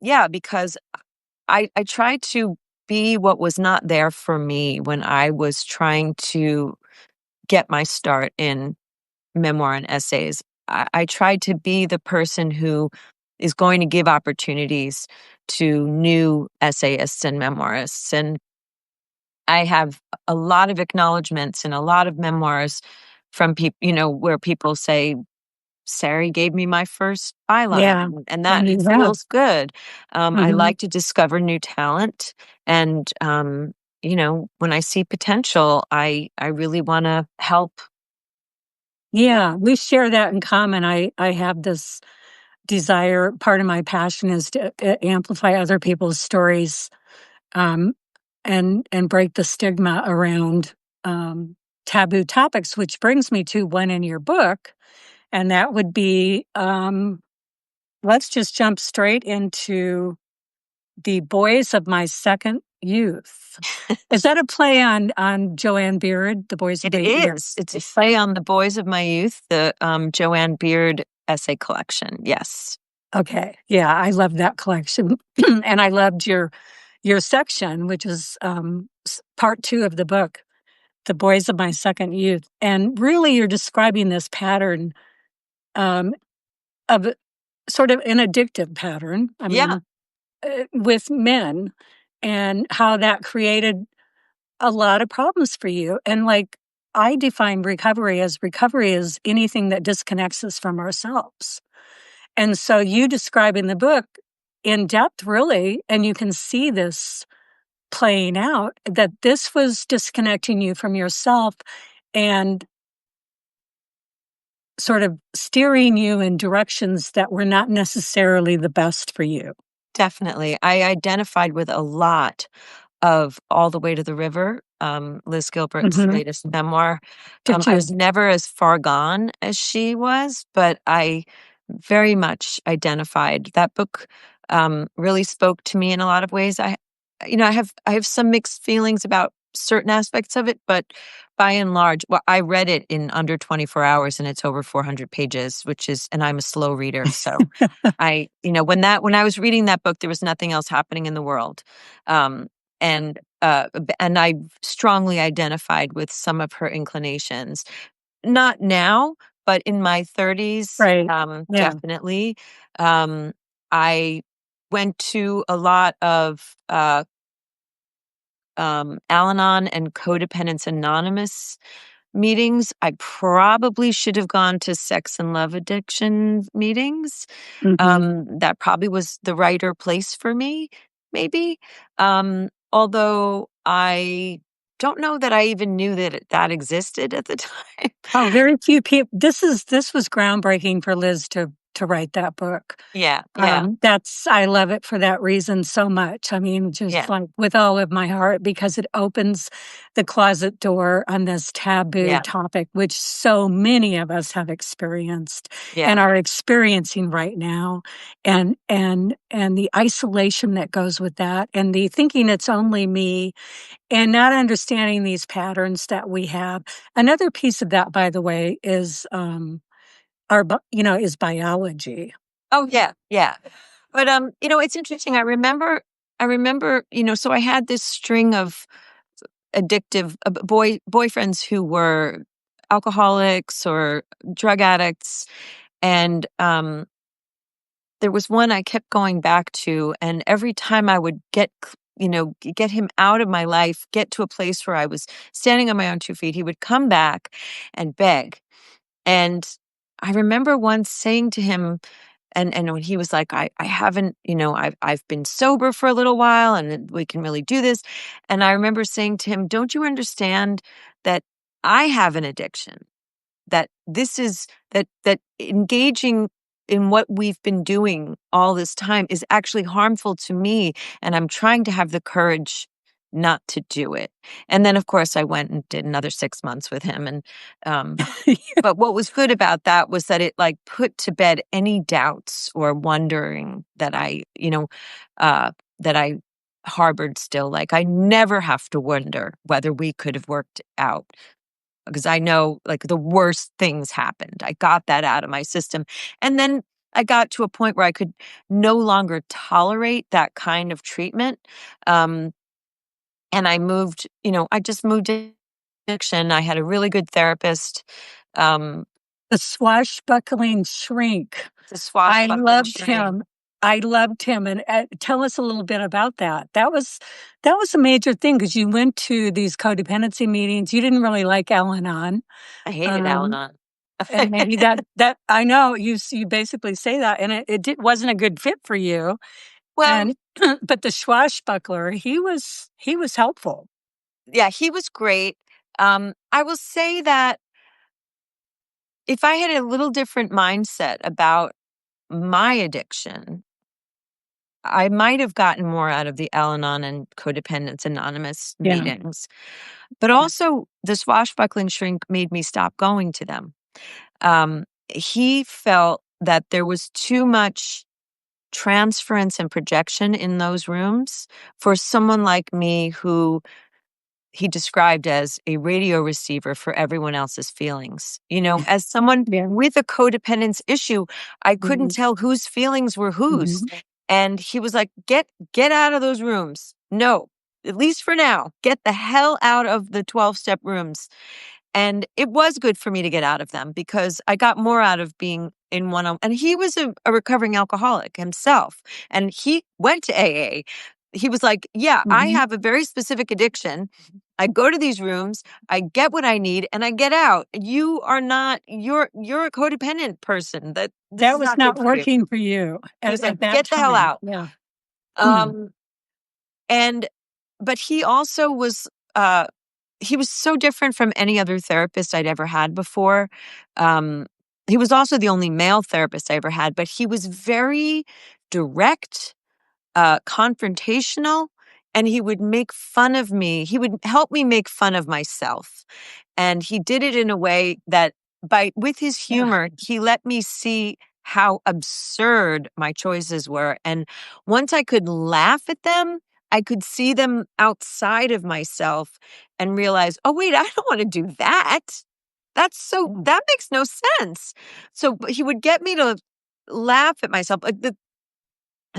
yeah, because I try to be what was not there for me when I was trying to get my start in memoir and essays. I tried to be the person who is going to give opportunities to new essayists and memoirists. And I have a lot of acknowledgments and a lot of memoirs from people, where people say, Sari gave me my first byline, Yeah. and And that you have. feels good. I Mhm. like to discover new talent, and when I see potential, I really want to help. Yeah, we share that in common. I have this desire. Part of my passion is to amplify other people's stories, um, and break the stigma around taboo topics. Which brings me to one in your book, and that would be let's just jump straight into the boys of my second youth. Is that a play on Joanne Beard, The Boys of It the Year? is. It's a play on the boys of my youth, the Joanne Beard essay collection. Yes. Okay. Yeah, I love that collection. And I loved your section, which is part 2 of the book, The Boys of My Second Youth. And really you're describing this pattern um, of sort of an addictive pattern. I Yeah. mean, with men, and how that created a lot of problems for you. And like I define recovery as anything that disconnects us from ourselves. And so you describe in the book in depth, really, and you can see this playing out, that this was disconnecting you from yourself and sort of steering you in directions that were not necessarily the best for you. Definitely. I identified with a lot of All the Way to the River, Liz Gilbert's Hmm. latest memoir. Did I you? was never as far gone as she was, but I very much identified. That book really spoke to me in a lot of ways. I have some mixed feelings about certain aspects of it, but by and large, well, I read it in under 24 hours and it's over 400 pages, and I'm a slow reader. So when I was reading that book, there was nothing else happening in the world. Um, and I strongly identified with some of her inclinations. Not now, but in my 30s, Right. Yeah. definitely. Um, I went to a lot of Al-Anon and Codependence Anonymous meetings. I probably should have gone to sex and love addiction meetings. Hmm. That probably was the right or place for me. maybe. Although I don't know that I even knew that that existed at the time. Oh, very few people. This was groundbreaking for Liz to write that book. Yeah, yeah, That's I love it for that reason so much. I mean, just yeah, like with all of my heart, because it opens the closet door on this taboo yeah, topic, which so many of us have experienced yeah. and are experiencing right now, and the isolation that goes with that, and the thinking it's only me, and not understanding these patterns that we have. Another piece of that, by the way, is is biology. Oh, yeah, yeah. But, it's interesting. I remember, so I had this string of addictive boyfriends who were alcoholics or drug addicts, and there was one I kept going back to, and every time I would get him out of my life, get to a place where I was standing on my own 2 feet, he would come back and beg. And I remember once saying to him, and when he was like, I haven't, I've been sober for a little while and we can really do this. And I remember saying to him, don't you understand that I have an addiction? That this is that engaging in what we've been doing all this time is actually harmful to me, and I'm trying to have the courage not to do it. And then, of course, I went and did another 6 months with him, and, um but what was good about that was that it, like, put to bed any doubts or wondering that I harbored still. Like, I never have to wonder whether we could have worked out because I know, like, the worst things happened. I got that out of my system. And then I got to a point where I could no longer tolerate that kind of treatment. Um, and I just moved to addiction. I had a really good therapist. Um, The swashbuckling shrink. the I swashbuckling loved shrink. him. I loved him, and, tell us a little bit about that. That was a major thing because you went to these codependency meetings. You didn't really like Al-Anon, I hated um, Al-Anon. and maybe that I know you basically say that, and wasn't a good fit for you. Well, And but the swashbuckler, he was helpful. yeah, he was great. I will say that if I had a little different mindset about my addiction, I might have gotten more out of the Al-Anon and Codependence Anonymous Yeah. meetings, but also the swashbuckling shrink made me stop going to them. He felt that there was too much transference and projection in those rooms for someone like me who he described as a radio receiver for everyone else's feelings. As someone Yeah. with a codependence issue, I couldn't Mhm. tell whose feelings were whose. Mhm. And he was like, get out of those rooms. No, at least for now, get the hell out of the 12-step rooms. And it was good for me to get out of them because I got more out of being in one on. And he was a recovering alcoholic himself, and he went to AA. He was like, "Yeah, I Mhm. have a very specific addiction. I go to these rooms, I get what I need, and I get out. You are not. You're a codependent person. This That is was not good not for you." working for you He was like, at that "Get the hell time. out." Yeah. Mm. Um, and but he also was. He was so different from any other therapist I'd ever had before. Um, he was also the only male therapist I ever had, but he was very direct, confrontational, and he would make fun of me. He would help me make fun of myself. And he did it in a way that with his Yeah. humor, he let me see how absurd my choices were. And once I could laugh at them, I could see them outside of myself and realize, oh, wait, I don't want to do that. Yeah. That makes no sense. So but he would get me to laugh at myself. Like the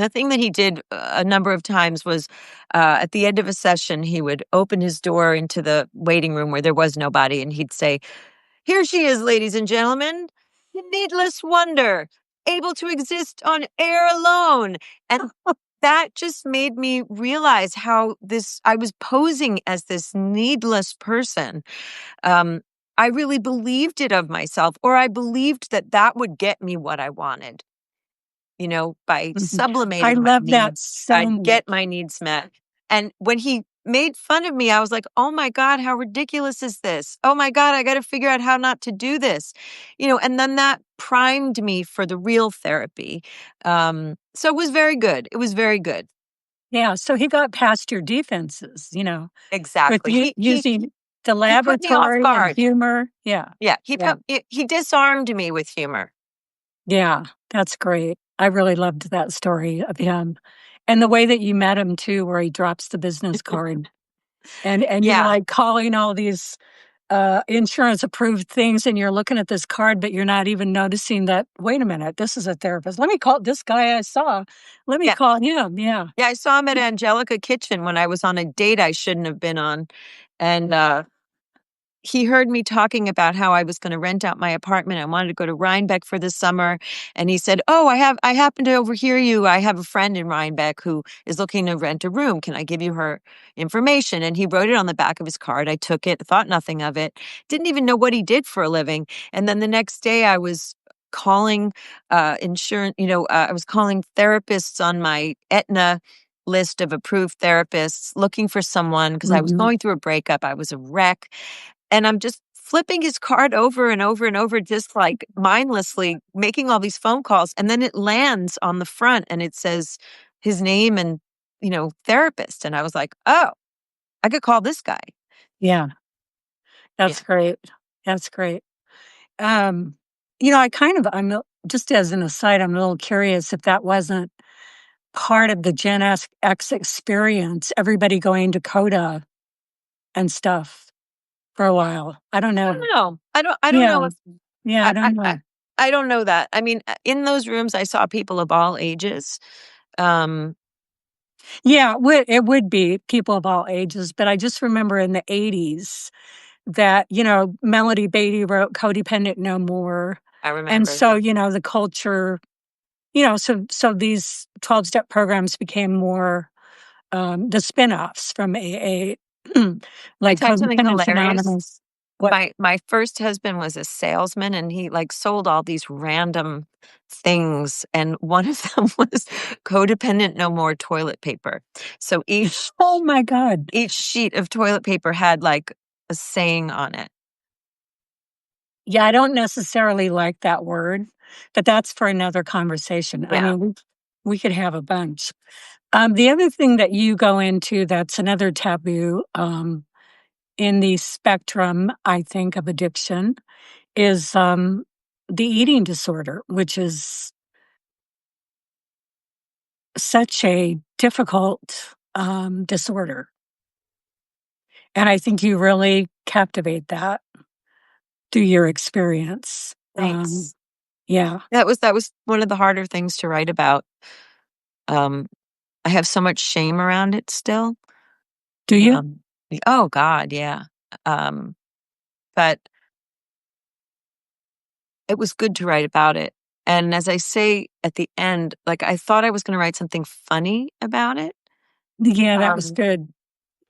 thing that he did a number of times was at the end of a session, he would open his door into the waiting room where there was nobody, and he'd say, "Here she is, ladies and gentlemen, the needless wonder, able to exist on air alone." And that just made me realize how I was posing as this needless person. Um, I really believed it of myself, or I believed that that would get me what I wanted. by Mhm. I sublimating my love that needs, so I'd get much. my needs met. And when he made fun of me, I was like, "Oh my God, how ridiculous is this? Oh my God, I got to figure out how not to do this." And then that primed me for the real therapy. So it was very good. It was very good. Yeah, so he got past your defenses, with Exactly. you He using the he put me off laboratory and guard. humor. Yeah, Yeah, yeah, he disarmed me with humor. yeah, that's great. I really loved that story of him, and the way that you met him too, where he drops the business card, and you're, Yeah. like, calling all these, insurance approved things, and you're looking at this card, but you're not even noticing that, "Wait a minute, this is a therapist. Let me call this guy I saw. Let me Yeah. call him." Yeah. Yeah, I saw him at Angelica Kitchen when I was on a date I shouldn't have been on, and, he heard me talking about how I was gonna rent out my apartment. I wanted to go to Rhinebeck for the summer, and he said, "Oh, I happen to overhear you. I have a friend in Rhinebeck who is looking to rent a room. Can I give you her information?" And he wrote it on the back of his card. I took it, thought nothing of it, didn't even know what he did for a living. And then the next day I was calling, insurance I was calling therapists on my Aetna list of approved therapists, looking for someone because I was Mhm. going through a breakup. I was a wreck. And I'm just flipping his card over and over and over, just like mindlessly making all these phone calls. And then it lands on the front and it says his name and, therapist. And I was like, oh, I could call this guy. Yeah, Yeah. that's great. That's great. Um, just as an aside, I'm a little curious if that wasn't part of the Gen X experience, everybody going to Coda and stuff for a while. I don't I know. don't know. I don't Yeah, know if yeah, I I, don't I, I, know. I don't know that. I mean, in those rooms, I saw people of all ages. Um, Yeah, it would be people of all ages, but I just remember in the '80s that, Melody Beattie wrote "Codependent No More," I and remember. so, the culture, so these 12-step programs became more, the spin-offs from AA, I like tell you something Codependence hilarious. Anonymous. What? My first husband was a salesman, and he, like, sold all these random things, and one of them was Codependent No More toilet paper. So Oh my god. each sheet of toilet paper had, like, a saying on it. Yeah, I don't necessarily like that word, but that's for another conversation. I Yeah, mean, we could have a bunch. The other thing that you go into that's another taboo, in the spectrum, I think, of addiction is, the eating disorder, which is such a difficult, disorder, and I think you really captivate that through your experience. thanks. Yeah. That was one of the harder things to write about. Um, I have so much shame around it still. Do you? Um, oh god, yeah. Um, but it was good to write about it, and as I say at the end, like, I thought I was gonna write something funny about it, Yeah, that was um, good.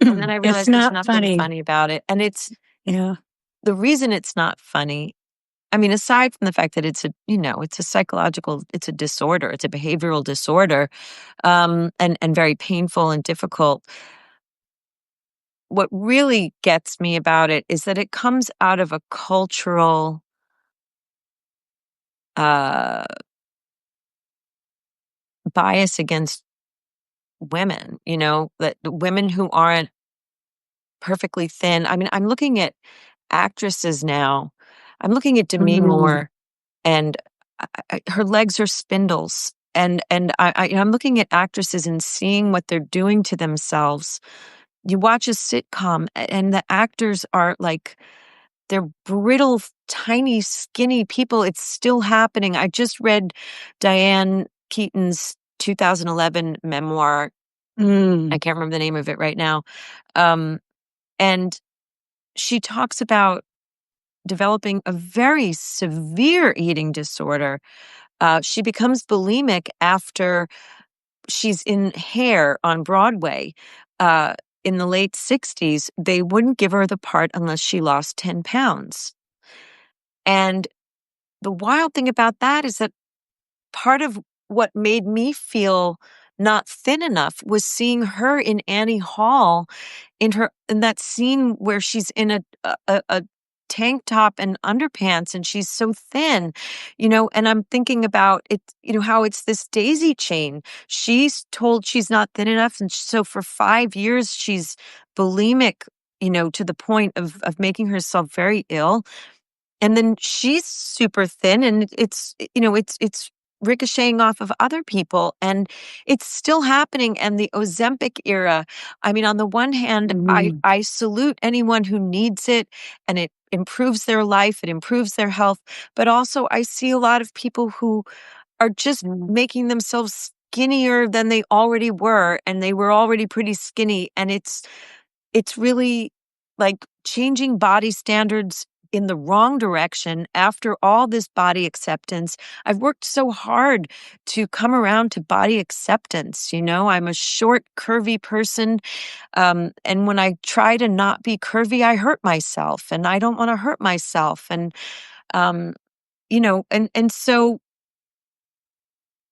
and then I It's realized there's not nothing funny. funny about it, and it's Yeah. the reason it's not funny. I mean, aside from the fact that it's a psychological, it's a disorder, it's a behavioral disorder, and very painful and difficult. What really gets me about it is that it comes out of a cultural, uh, bias against women, that the women who aren't perfectly thin. I mean, I'm looking at actresses now. I'm looking at Demi Mm. Moore, and her legs are spindles. I'm looking at actresses and seeing what they're doing to themselves. You watch a sitcom, and the actors are like they're brittle, tiny, skinny people. It's still happening. I just read Diane Keaton's 2011 memoir. I Mm. can't remember the name of it right now. Um, and she talks about developing a very severe eating disorder. She becomes bulimic after she's in Hair on Broadway. Uh, in the late 60s, they wouldn't give her the part unless she lost 10 pounds. And the wild thing about that is that part of what made me feel not thin enough was seeing her in Annie Hall in that scene where she's in a tank top and underpants and she's so thin, and I'm thinking about it, how it's this daisy chain. She's told she's not thin enough, and so for 5 years she's bulimic, to the point of making herself very ill. And then she's super thin, and it's ricocheting off of other people, and it's still happening. And the Ozempic era, I mean, on the one hand, I Mhm. I salute anyone who needs it, and it improves their life, it improves their health, but also I see a lot of people who are just making themselves skinnier than they already were, and they were already pretty skinny, and it's really like changing body standards in the wrong direction after all this body acceptance. I've worked so hard to come around to body acceptance. I'm a short, curvy person. And when I try to not be curvy, I hurt myself, and I don't want to hurt myself. Um, and so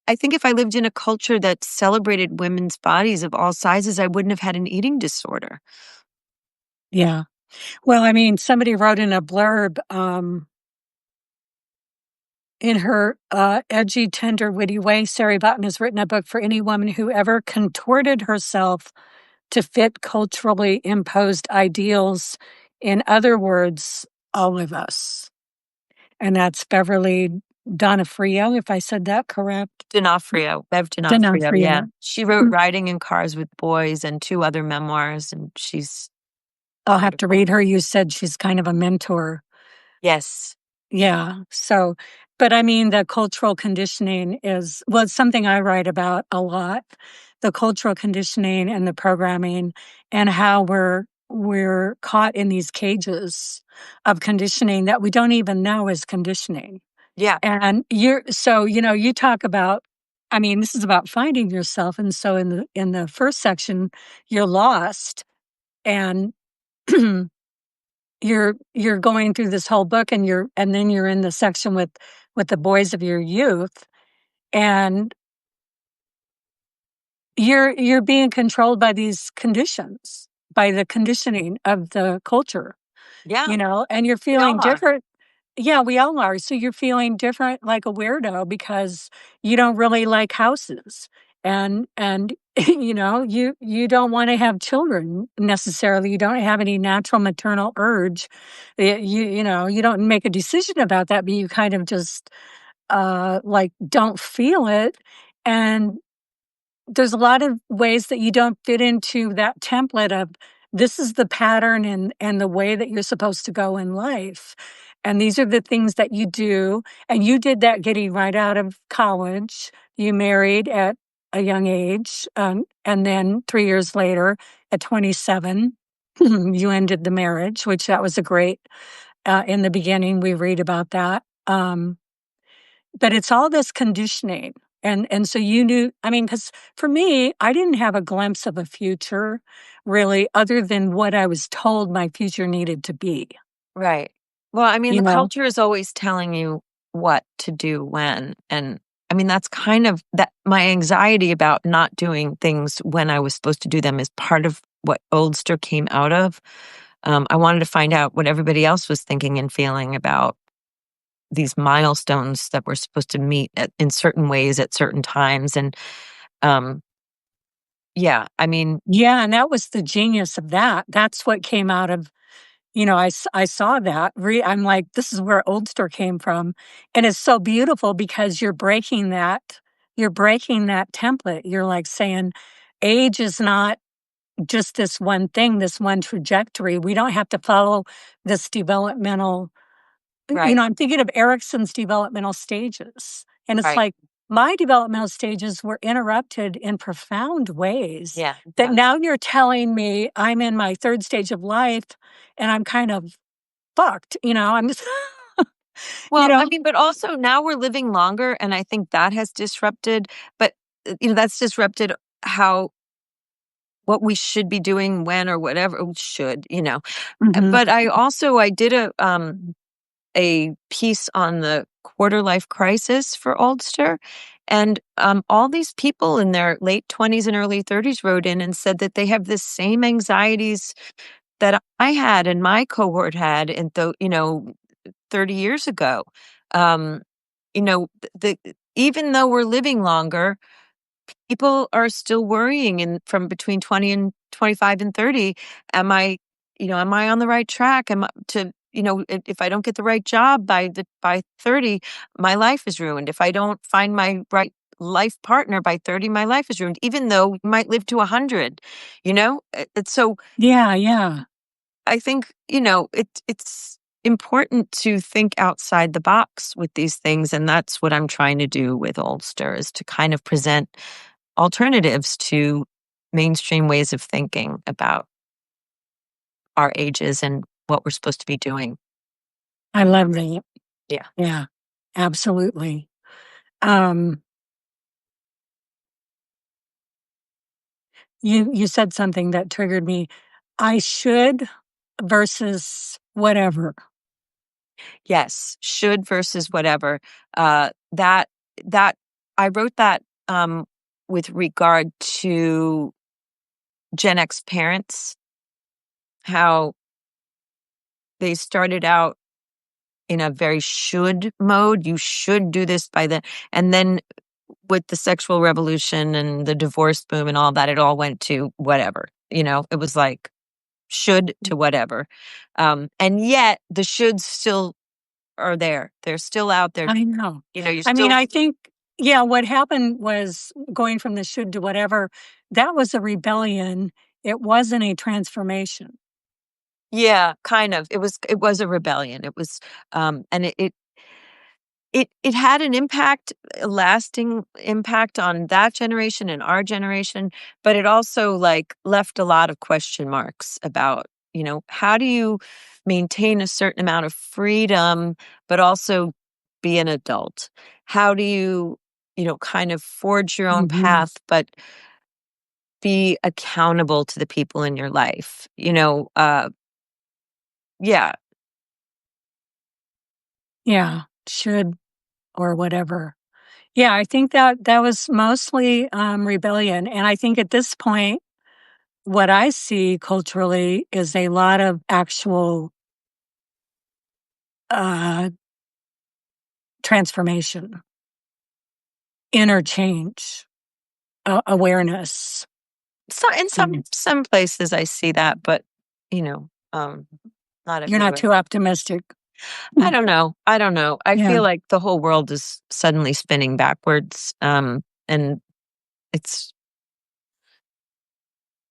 I think if I lived in a culture that celebrated women's bodies of all sizes, I wouldn't have had an eating disorder. Yeah. Well, I mean, somebody wrote in a blurb, in her edgy, tender, witty way, Sari Botton has written a book for any woman who ever contorted herself to fit culturally imposed ideals. In other words, all of us. And that's Beverly Donofrio, if I said that correct. D'Onofrio, Bev D'Onofrio, yeah. Donofrio. She wrote Mm, Riding in Cars with Boys and 2 other memoirs, and she's I'll have to wonderful. read her. You said she's kind of a mentor. Yes. Yeah. So, but I mean, the cultural conditioning is, well, it's something I write about a lot. The cultural conditioning and the programming, and how we're caught in these cages of conditioning that we don't even know is conditioning. Yeah. And you talk about, I mean, this is about finding yourself. And so in the first section, you're lost, and you're going through this whole book, and then you're in the section with the boys of your youth, and you're being controlled by these conditions, by the conditioning of the culture, Yeah, and you're we feeling all are. different. Yeah, we all are. So you're feeling different, like a weirdo, because you don't really like houses, and you don't want to have children necessarily. You don't have any natural maternal urge. You don't make a decision about that, but you kind of just like don't feel it. And there's a lot of ways that you don't fit into that template of, this is the pattern and the way that you're supposed to go in life. And these are the things that you do. And you did that getting right out of college. You married at a young age. And then 3 years later, at 27, you ended the marriage, which that was a great, in the beginning, we read about that. But it's all this conditioning. And so you knew, I mean, because for me, I didn't have a glimpse of a future really, other than what I was told my future needed to be, Right. Well, I mean, you the know? culture is always telling you what to do when, and I mean, that's kind of that my anxiety about not doing things when I was supposed to do them is part of what Oldster came out of. I wanted to find out what everybody else was thinking and feeling about these milestones that we're supposed to meet in certain ways at certain times. And um, yeah, I mean, Yeah, and that was the genius of that. That's what came out of, I saw that. I'm like, this is where Old Store came from. And it's so beautiful because you're breaking that template. You're like saying, age is not just this one thing, this one trajectory. We don't have to follow this developmental. right, I'm thinking of Erickson's developmental stages, and it's right. like my developmental stages were interrupted in profound ways Yeah, that yeah. now you're telling me I'm in my third stage of life and I'm kind of fucked, I'm just, you Well, I know? mean, but also now we're living longer, and I think that has disrupted, but, that's disrupted how what we should be doing when or whatever should, Mhm. But I did a piece on the quarter life crisis for Oldster, And all these people in their late 20s and early 30s wrote in and said that they have the same anxieties that I had and my cohort had, and 30 years ago. Um, even though we're living longer, people are still worrying, and from between 20 and 25 and 30, am I on the right track? Am I to, if I don't get the right job by 30, my life is ruined. If I don't find my right life partner by 30, my life is ruined, even though we might live to 100, you know? It's so Yeah, yeah. I think, it's important to think outside the box with these things. And that's what I'm trying to do with Oldster, is to kind of present alternatives to mainstream ways of thinking about our ages and what we're supposed to be doing. I love that. Yeah. Yeah, absolutely. Um, you said something that triggered me. I should versus whatever. Yes. Should versus whatever. That, that, I wrote that with regard to Gen X parents, how they started out in a very should mode. You should do this by the, and then with the sexual revolution and the divorce boom and all that, it all went to whatever. It was like should to whatever. And yet the shoulds still are there. They're still out there. I know. You're I mean, still, I think, yeah, what happened was going from the should to whatever, that was a rebellion. It wasn't a transformation. yeah, kind of. It was a rebellion. It was, and it had an impact, a lasting impact on that generation and our generation, but it also, like, left a lot of question marks about, how do you maintain a certain amount of freedom, but also be an adult? How do you, kind of forge your own Mhm. path, but be accountable to the people in your life? Yeah, Yeah, should or whatever. Yeah, I think that was mostly rebellion. And I think at this point, what I see culturally is a lot of actual uh, transformation, interchange, awareness. so in Mm. some places I see that, but, you know, um, not You're not everywhere. too optimistic. I Mm. don't know. I don't know. I Yeah, feel like the whole world is suddenly spinning backwards, and it's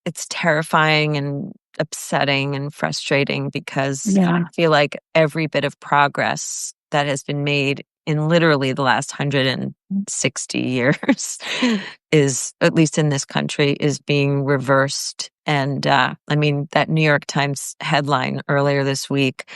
it's terrifying and upsetting and frustrating because I yeah, feel like every bit of progress that has been made in literally the last 160 years is, at least in this country, is being reversed. And I mean, that New York Times headline earlier this week,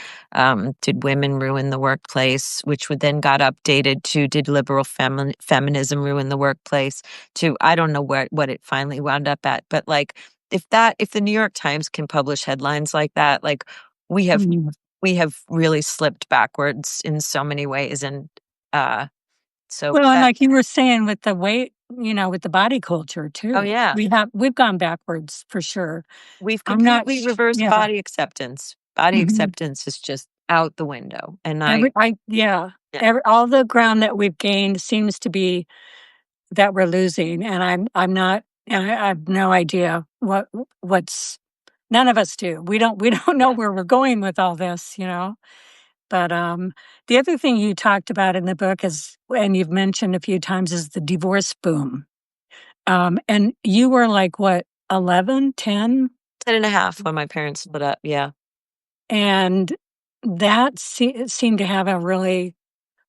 did women ruin the workplace? Which would then got updated to, did liberal feminism ruin the workplace? To, I don't know what it finally wound up at, but like, if the New York Times can publish headlines like that, like, we have mm. we have really slipped backwards in so many ways. And uh so Well, and that like you were saying with the weight, with the body culture oh too, yeah, we've gone backwards for sure. we've I'm not. completely reversed Yeah. body acceptance. Body Mhm. acceptance is just out the window. And Yeah. yeah, All the ground that we've gained seems to be that we're losing, and I'm not. I have no idea what's. None of us do. We don't know yeah. where we're going with all this. But the other thing you talked about in the book is, and you've mentioned a few times, is the divorce boom. And you were like what, 11, 10, 10 and a half when my parents split up. Yeah. and that seemed to have a really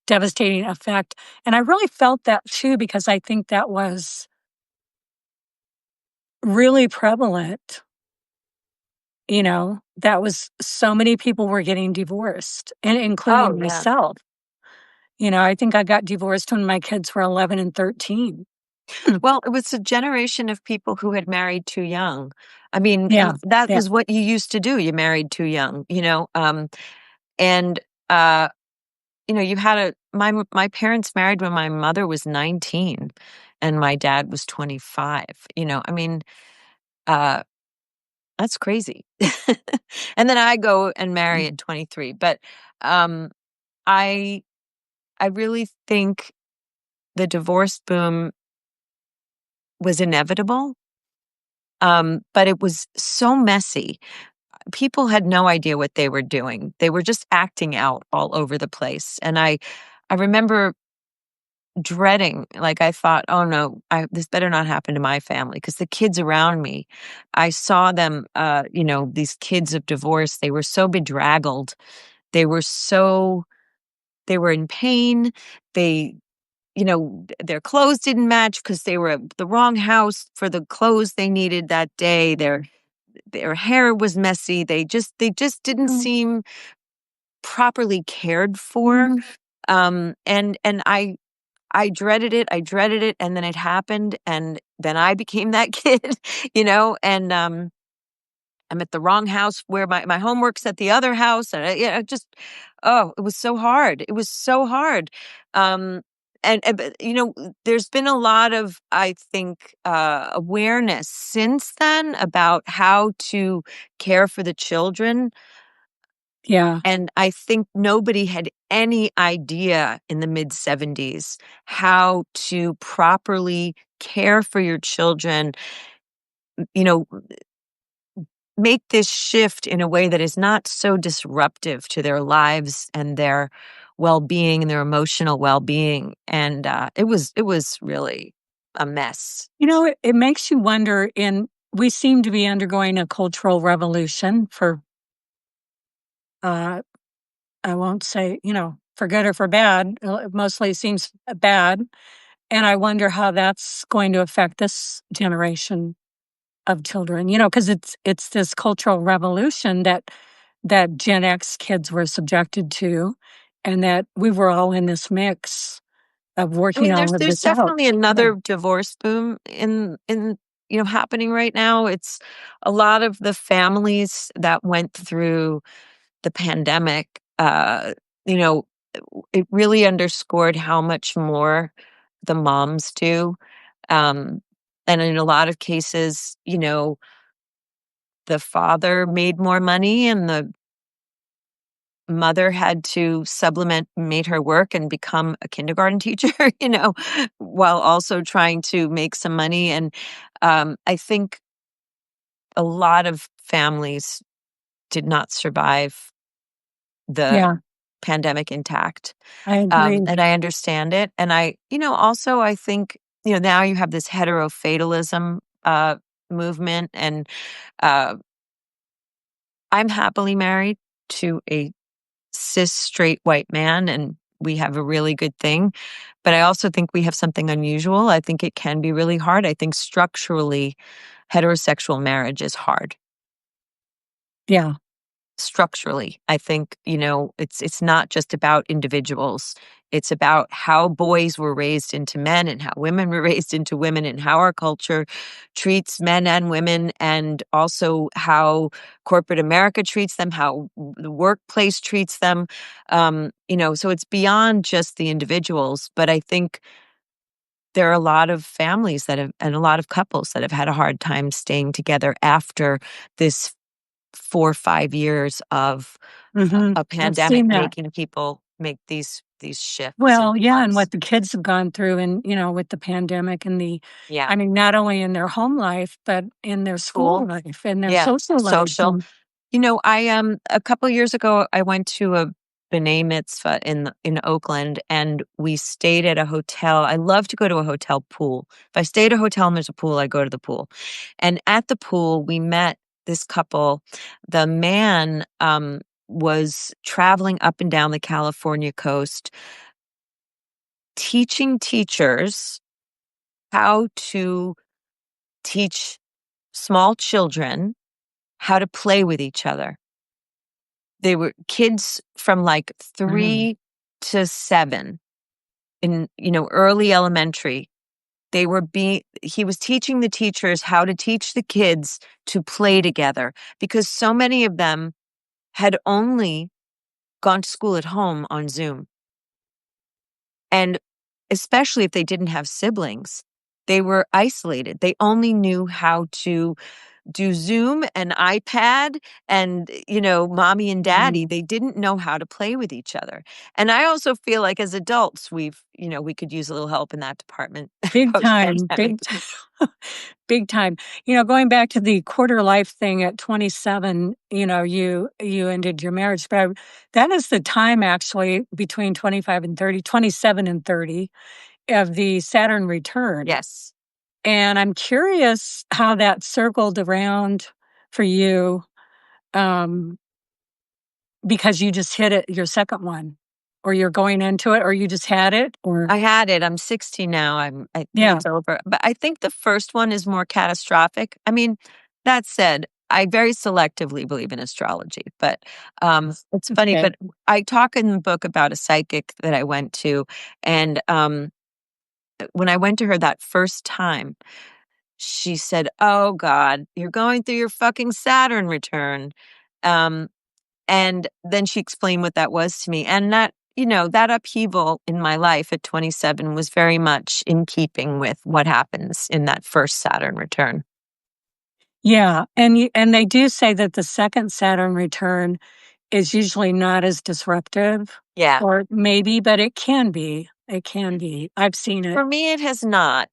devastating effect. And I really felt that too, because I think that was really prevalent. That was so many people were getting divorced, and Oh including yeah. myself. I think I got divorced when my kids were 11 and 13. Well, it was a generation of people who had married too young. I mean, Yeah. that Yeah. was what you used to do. You married too young, and uh you had my parents married when my mother was 19 and my dad was 25. I mean, uh, that's crazy. And then I go and marry at 23. But um, I I really think the divorce boom was inevitable, but it was so messy. People had no idea what they were doing. They were just acting out all over the place. And I remember dreading, like I thought, oh no, this better not happen to my family, because the kids around me, I saw them, these kids of divorce, they were so bedraggled. They were so, they were in pain. They, their clothes didn't match because they were at the wrong house for the clothes they needed that day. Their hair was messy. They just didn't Mm. seem properly cared for. Mhm. And I dreaded it, and then it happened, and then I became that kid, and, I'm at the wrong house where my homework's at the other house, and just oh, it was so hard. It was so hard. Um, and but, there's been a lot of, I think, awareness since then about how to care for the children, Yeah. and I think nobody had any idea in the mid-70s how to properly care for your children, you know, make this shift in a way that is not so disruptive to their lives and their well-being and their emotional well-being. And it was really a mess. It makes you wonder. We seem to be undergoing a cultural revolution for, uh, I won't say, for good or for bad. It mostly seems bad. And I wonder how that's going to affect this generation of children, because it's this cultural revolution that Gen X kids were subjected to, and that we were all in this mix of I working mean, all of there's this out. definitely Yeah. another divorce boom in happening right now. It's a lot of the families that went through the pandemic, you know, it really underscored how much more the moms do. Um, and in a lot of cases, the father made more money and the mother had to supplement, made her work and become a kindergarten teacher, while also trying to make some money. And I think a lot of families did not survive the Yeah, pandemic intact. I agree. And I understand it. And also I think, now you have this heterofatalism movement, and uh, I'm happily married to a cis straight white man, and we have a really good thing. But I also think we have something unusual. I think it can be really hard. I think structurally, heterosexual marriage is hard. Yeah. Structurally, I think, it's not just about individuals. It's about how boys were raised into men and how women were raised into women, and how our culture treats men and women, and also how corporate America treats them, how the workplace treats them. So it's beyond just the individuals, but I think there are a lot of families that have, and a lot of couples that have had a hard time staying together after this 4 or 5 years of Mhm. a I've pandemic seen that. making people make these shifts and Well, yeah, and moves. what the kids have gone through, and, with the pandemic and Yeah. I mean, not only in their home life, but in their school School. life and their Yeah. social lives. Social. I a couple years ago I went to a B'nai mitzvah in Oakland, and we stayed at a hotel. I love to go to a hotel pool. If I stay at a hotel and there's a pool, I go to the pool. And at the pool, we met this couple. The man was traveling up and down the California coast, teaching teachers how to teach small children how to play with each other. They were kids from like Wow. 3 to 7 in, early elementary. He was teaching the teachers how to teach the kids to play together, because so many of them had only gone to school at home on Zoom. And especially if they didn't have siblings, they were isolated. They only knew how to do Zoom and iPad and, mommy and daddy. Mm. They didn't know how to play with each other. And I also feel like as adults, we could use a little help in that department Big time, post-pandemic. big time. Big time. Going back to the quarter life thing at 27, you ended your marriage, but that is the time actually between 25 and 30, 27 and 30 of the Saturn return. Yes. And I'm curious how that circled around for you, um, because you just hit it, your second one, or you're going into it, or you just had it, or I had it. I'm 60 now. I think yeah, it's over. But I think the first one is more catastrophic. I mean, that said, I very selectively believe in astrology, but it's funny. okay. But I talk in the book about a psychic that I went to, and when I went to her that first time, she said, "Oh God, you're going through your fucking Saturn return." Um, and then she explained what that was to me. And that upheaval in my life at 27 was very much in keeping with what happens in that first Saturn return. Yeah, and they do say that the second Saturn return is usually not as disruptive, Yeah. or maybe, but it can be. It can be. I've seen it. For me, it has not.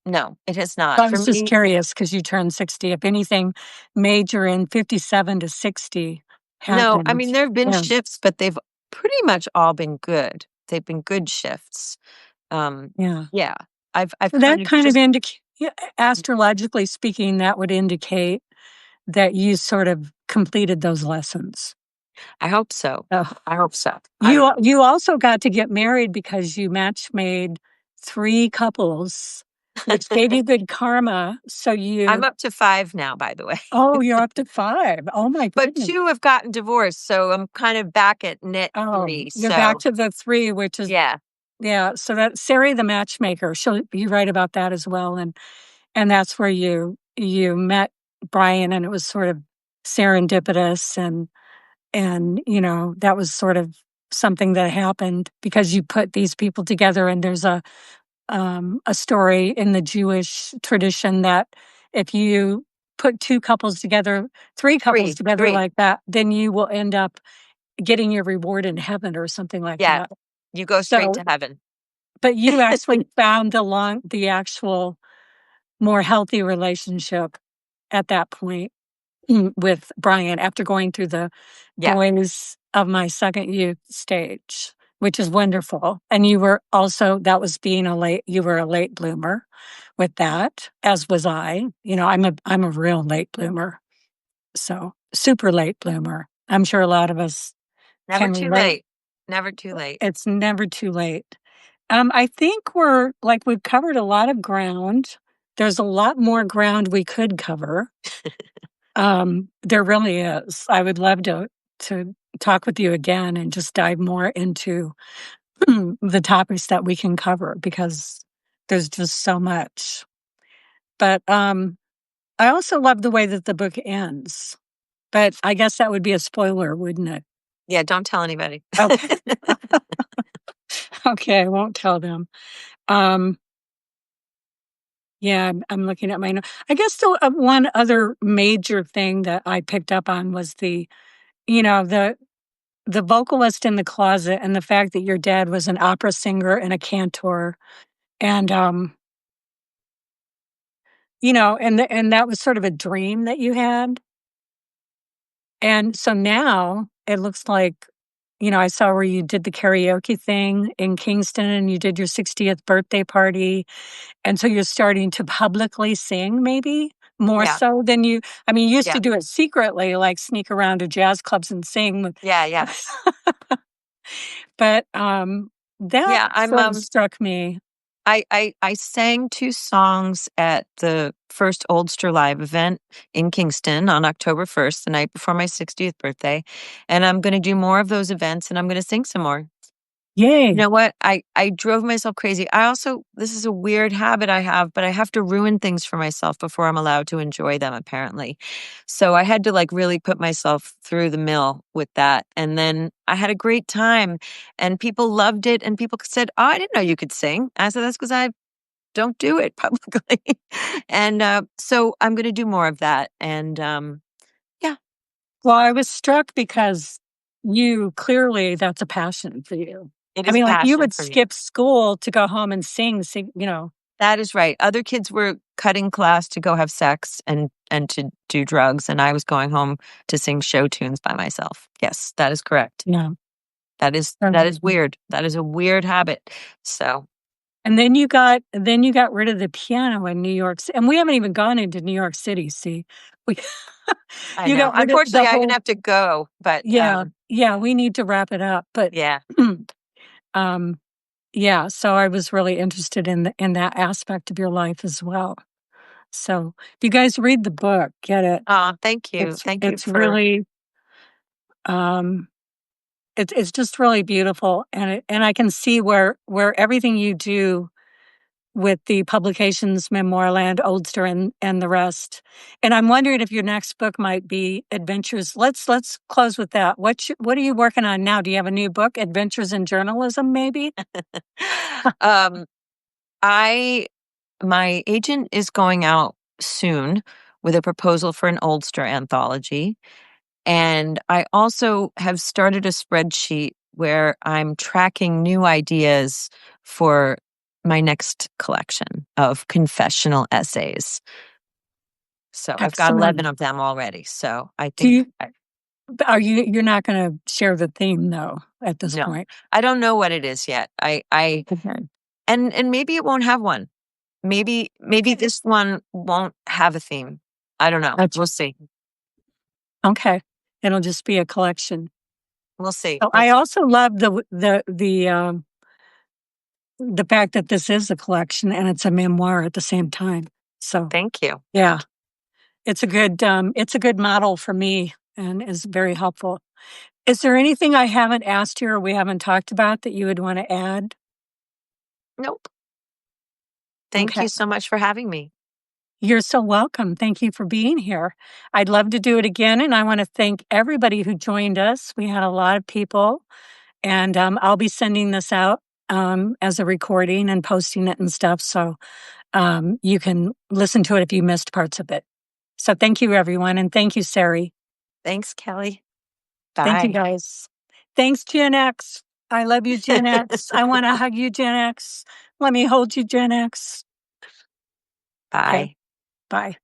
No, it has not. I For was just me, curious because you turned 60. If anything major in 57 to 60 no. I mean, happened. there have been Yeah, shifts, but they've pretty much all been good. They've been good shifts. yeah. Yeah. I've So kind that of kind of just, astrologically speaking, that would indicate that you sort of completed those lessons. I hope so. Oh. I hope so. You also got to get married because you match made 3 couples, which gave you good karma, so I'm you up to 5 now, by the way. oh, you're up to 5. Oh my But goodness. 2 have gotten divorced, so I'm kind of back at net Oh, 3, you're back so to the 3, which is yeah. yeah, so that Sari the matchmaker, you write about that as well, and that's where you met Brian, and it was sort of serendipitous, and, that was sort of something that happened because you put these people together, and there's a story in the Jewish tradition that if you put 2 couples together, 3 couples 3, together 3. like that, then you will end up getting your reward in heaven or something like Yeah, that. you go straight So, to heaven. but you actually found the actual more healthy relationship at that point, with Brian after going through the Yeah, boys of my second youth stage, which is wonderful. And you were also you were a late bloomer with that, as was I. I'm a real late bloomer. So super late bloomer. I'm sure a lot of us never can too relate. late. Never too late. It's never too late. I think we've covered a lot of ground. There's a lot more ground we could cover. There really is. I would love to talk with you again and just dive more into the topics that we can cover because there's just so much. But I also love the way that the book ends. But I guess that would be a spoiler, wouldn't it? Yeah, don't tell anybody. Okay. Okay, I won't tell them. Um, yeah, I'm looking at my note. I guess one other major thing that I picked up on was you know, the vocalist in the closet and the fact that your dad was an opera singer and a cantor, and and that was sort of a dream that you had. And so now it looks like, I saw where you did the karaoke thing in Kingston and you did your 60th birthday party. And so you're starting to publicly sing, maybe more Yeah, so than you used yeah, to do it secretly, like sneak around to jazz clubs and sing. yeah, yeah. But that Yeah, sort of struck me. I sang 2 songs at the first Oldster Live event in Kingston on October 1st, the night before my 60th birthday, and I'm gonna do more of those events, and I'm gonna sing some more. Yay. You know what? I drove myself crazy. I also this is a weird habit I have, but I have to ruin things for myself before I'm allowed to enjoy them, apparently. So I had to, like, really put myself through the mill with that, and then I had a great time, and people loved it, and people said, "Oh, I didn't know you could sing." I said, "That's because I don't do it publicly." And, so I'm gonna do more of that, and, yeah. Well, I was struck because you clearly that's a passion for you. It I is a mean, like, you passion would for me. skip school to go home and sing, That is right. Other kids were cutting class to go have sex and to do drugs, and I was going home to sing show tunes by myself. Yes, that is correct. yeah. That is weird. That is a weird habit. So, And then you got rid of the piano in New York and we haven't even gone into New York City, see? We I you know. got rid of the Unfortunately, I'm gonna whole have to go, but, yeah, yeah, we need to wrap it up, but, yeah. um, yeah, so I was really interested in that aspect of your life as well. So, if you guys read the book, get it. Aw, thank you. It's Thank you it's for really, um it's just really beautiful, and I can see where everything you do with the publications, Memoirland, Oldster, and the rest. And I'm wondering if your next book might be adventures. Let's close with that. What are you working on now? Do you have a new book, Adventures in Journalism, maybe? um, I my agent is going out soon with a proposal for an Oldster anthology. And I also have started a spreadsheet where I'm tracking new ideas for my next collection of confessional essays. So I've got 11 Excellent. of them already. So I Do think, you are you're not going to share the theme though at this no, point? I don't know what it is yet. I Okay. and maybe it won't have one. Maybe this one won't have a theme. I don't know. That's We'll see. okay. It'll just be a collection. We'll see. So We'll I see. also love the fact that this is a collection and it's a memoir at the same time. So Thank you. yeah, it's a good model for me and is very helpful. Is there anything I haven't asked you or we haven't talked about that you would want to add? Nope. Thank Okay. you so much for having me. You're so welcome. Thank you for being here. I'd love to do it again. And I want to thank everybody who joined us. We had a lot of people, and I'll be sending this out as a recording and posting it and stuff. So you can listen to it if you missed parts of it. So thank you, everyone. And thank you, Sari. Thanks, Kelly. Thank you, Bye. guys. Thanks, Gen X. I love you, Gen X. I want to hug you, Gen X. Let me hold you, Gen X. Okay, Bye. bye.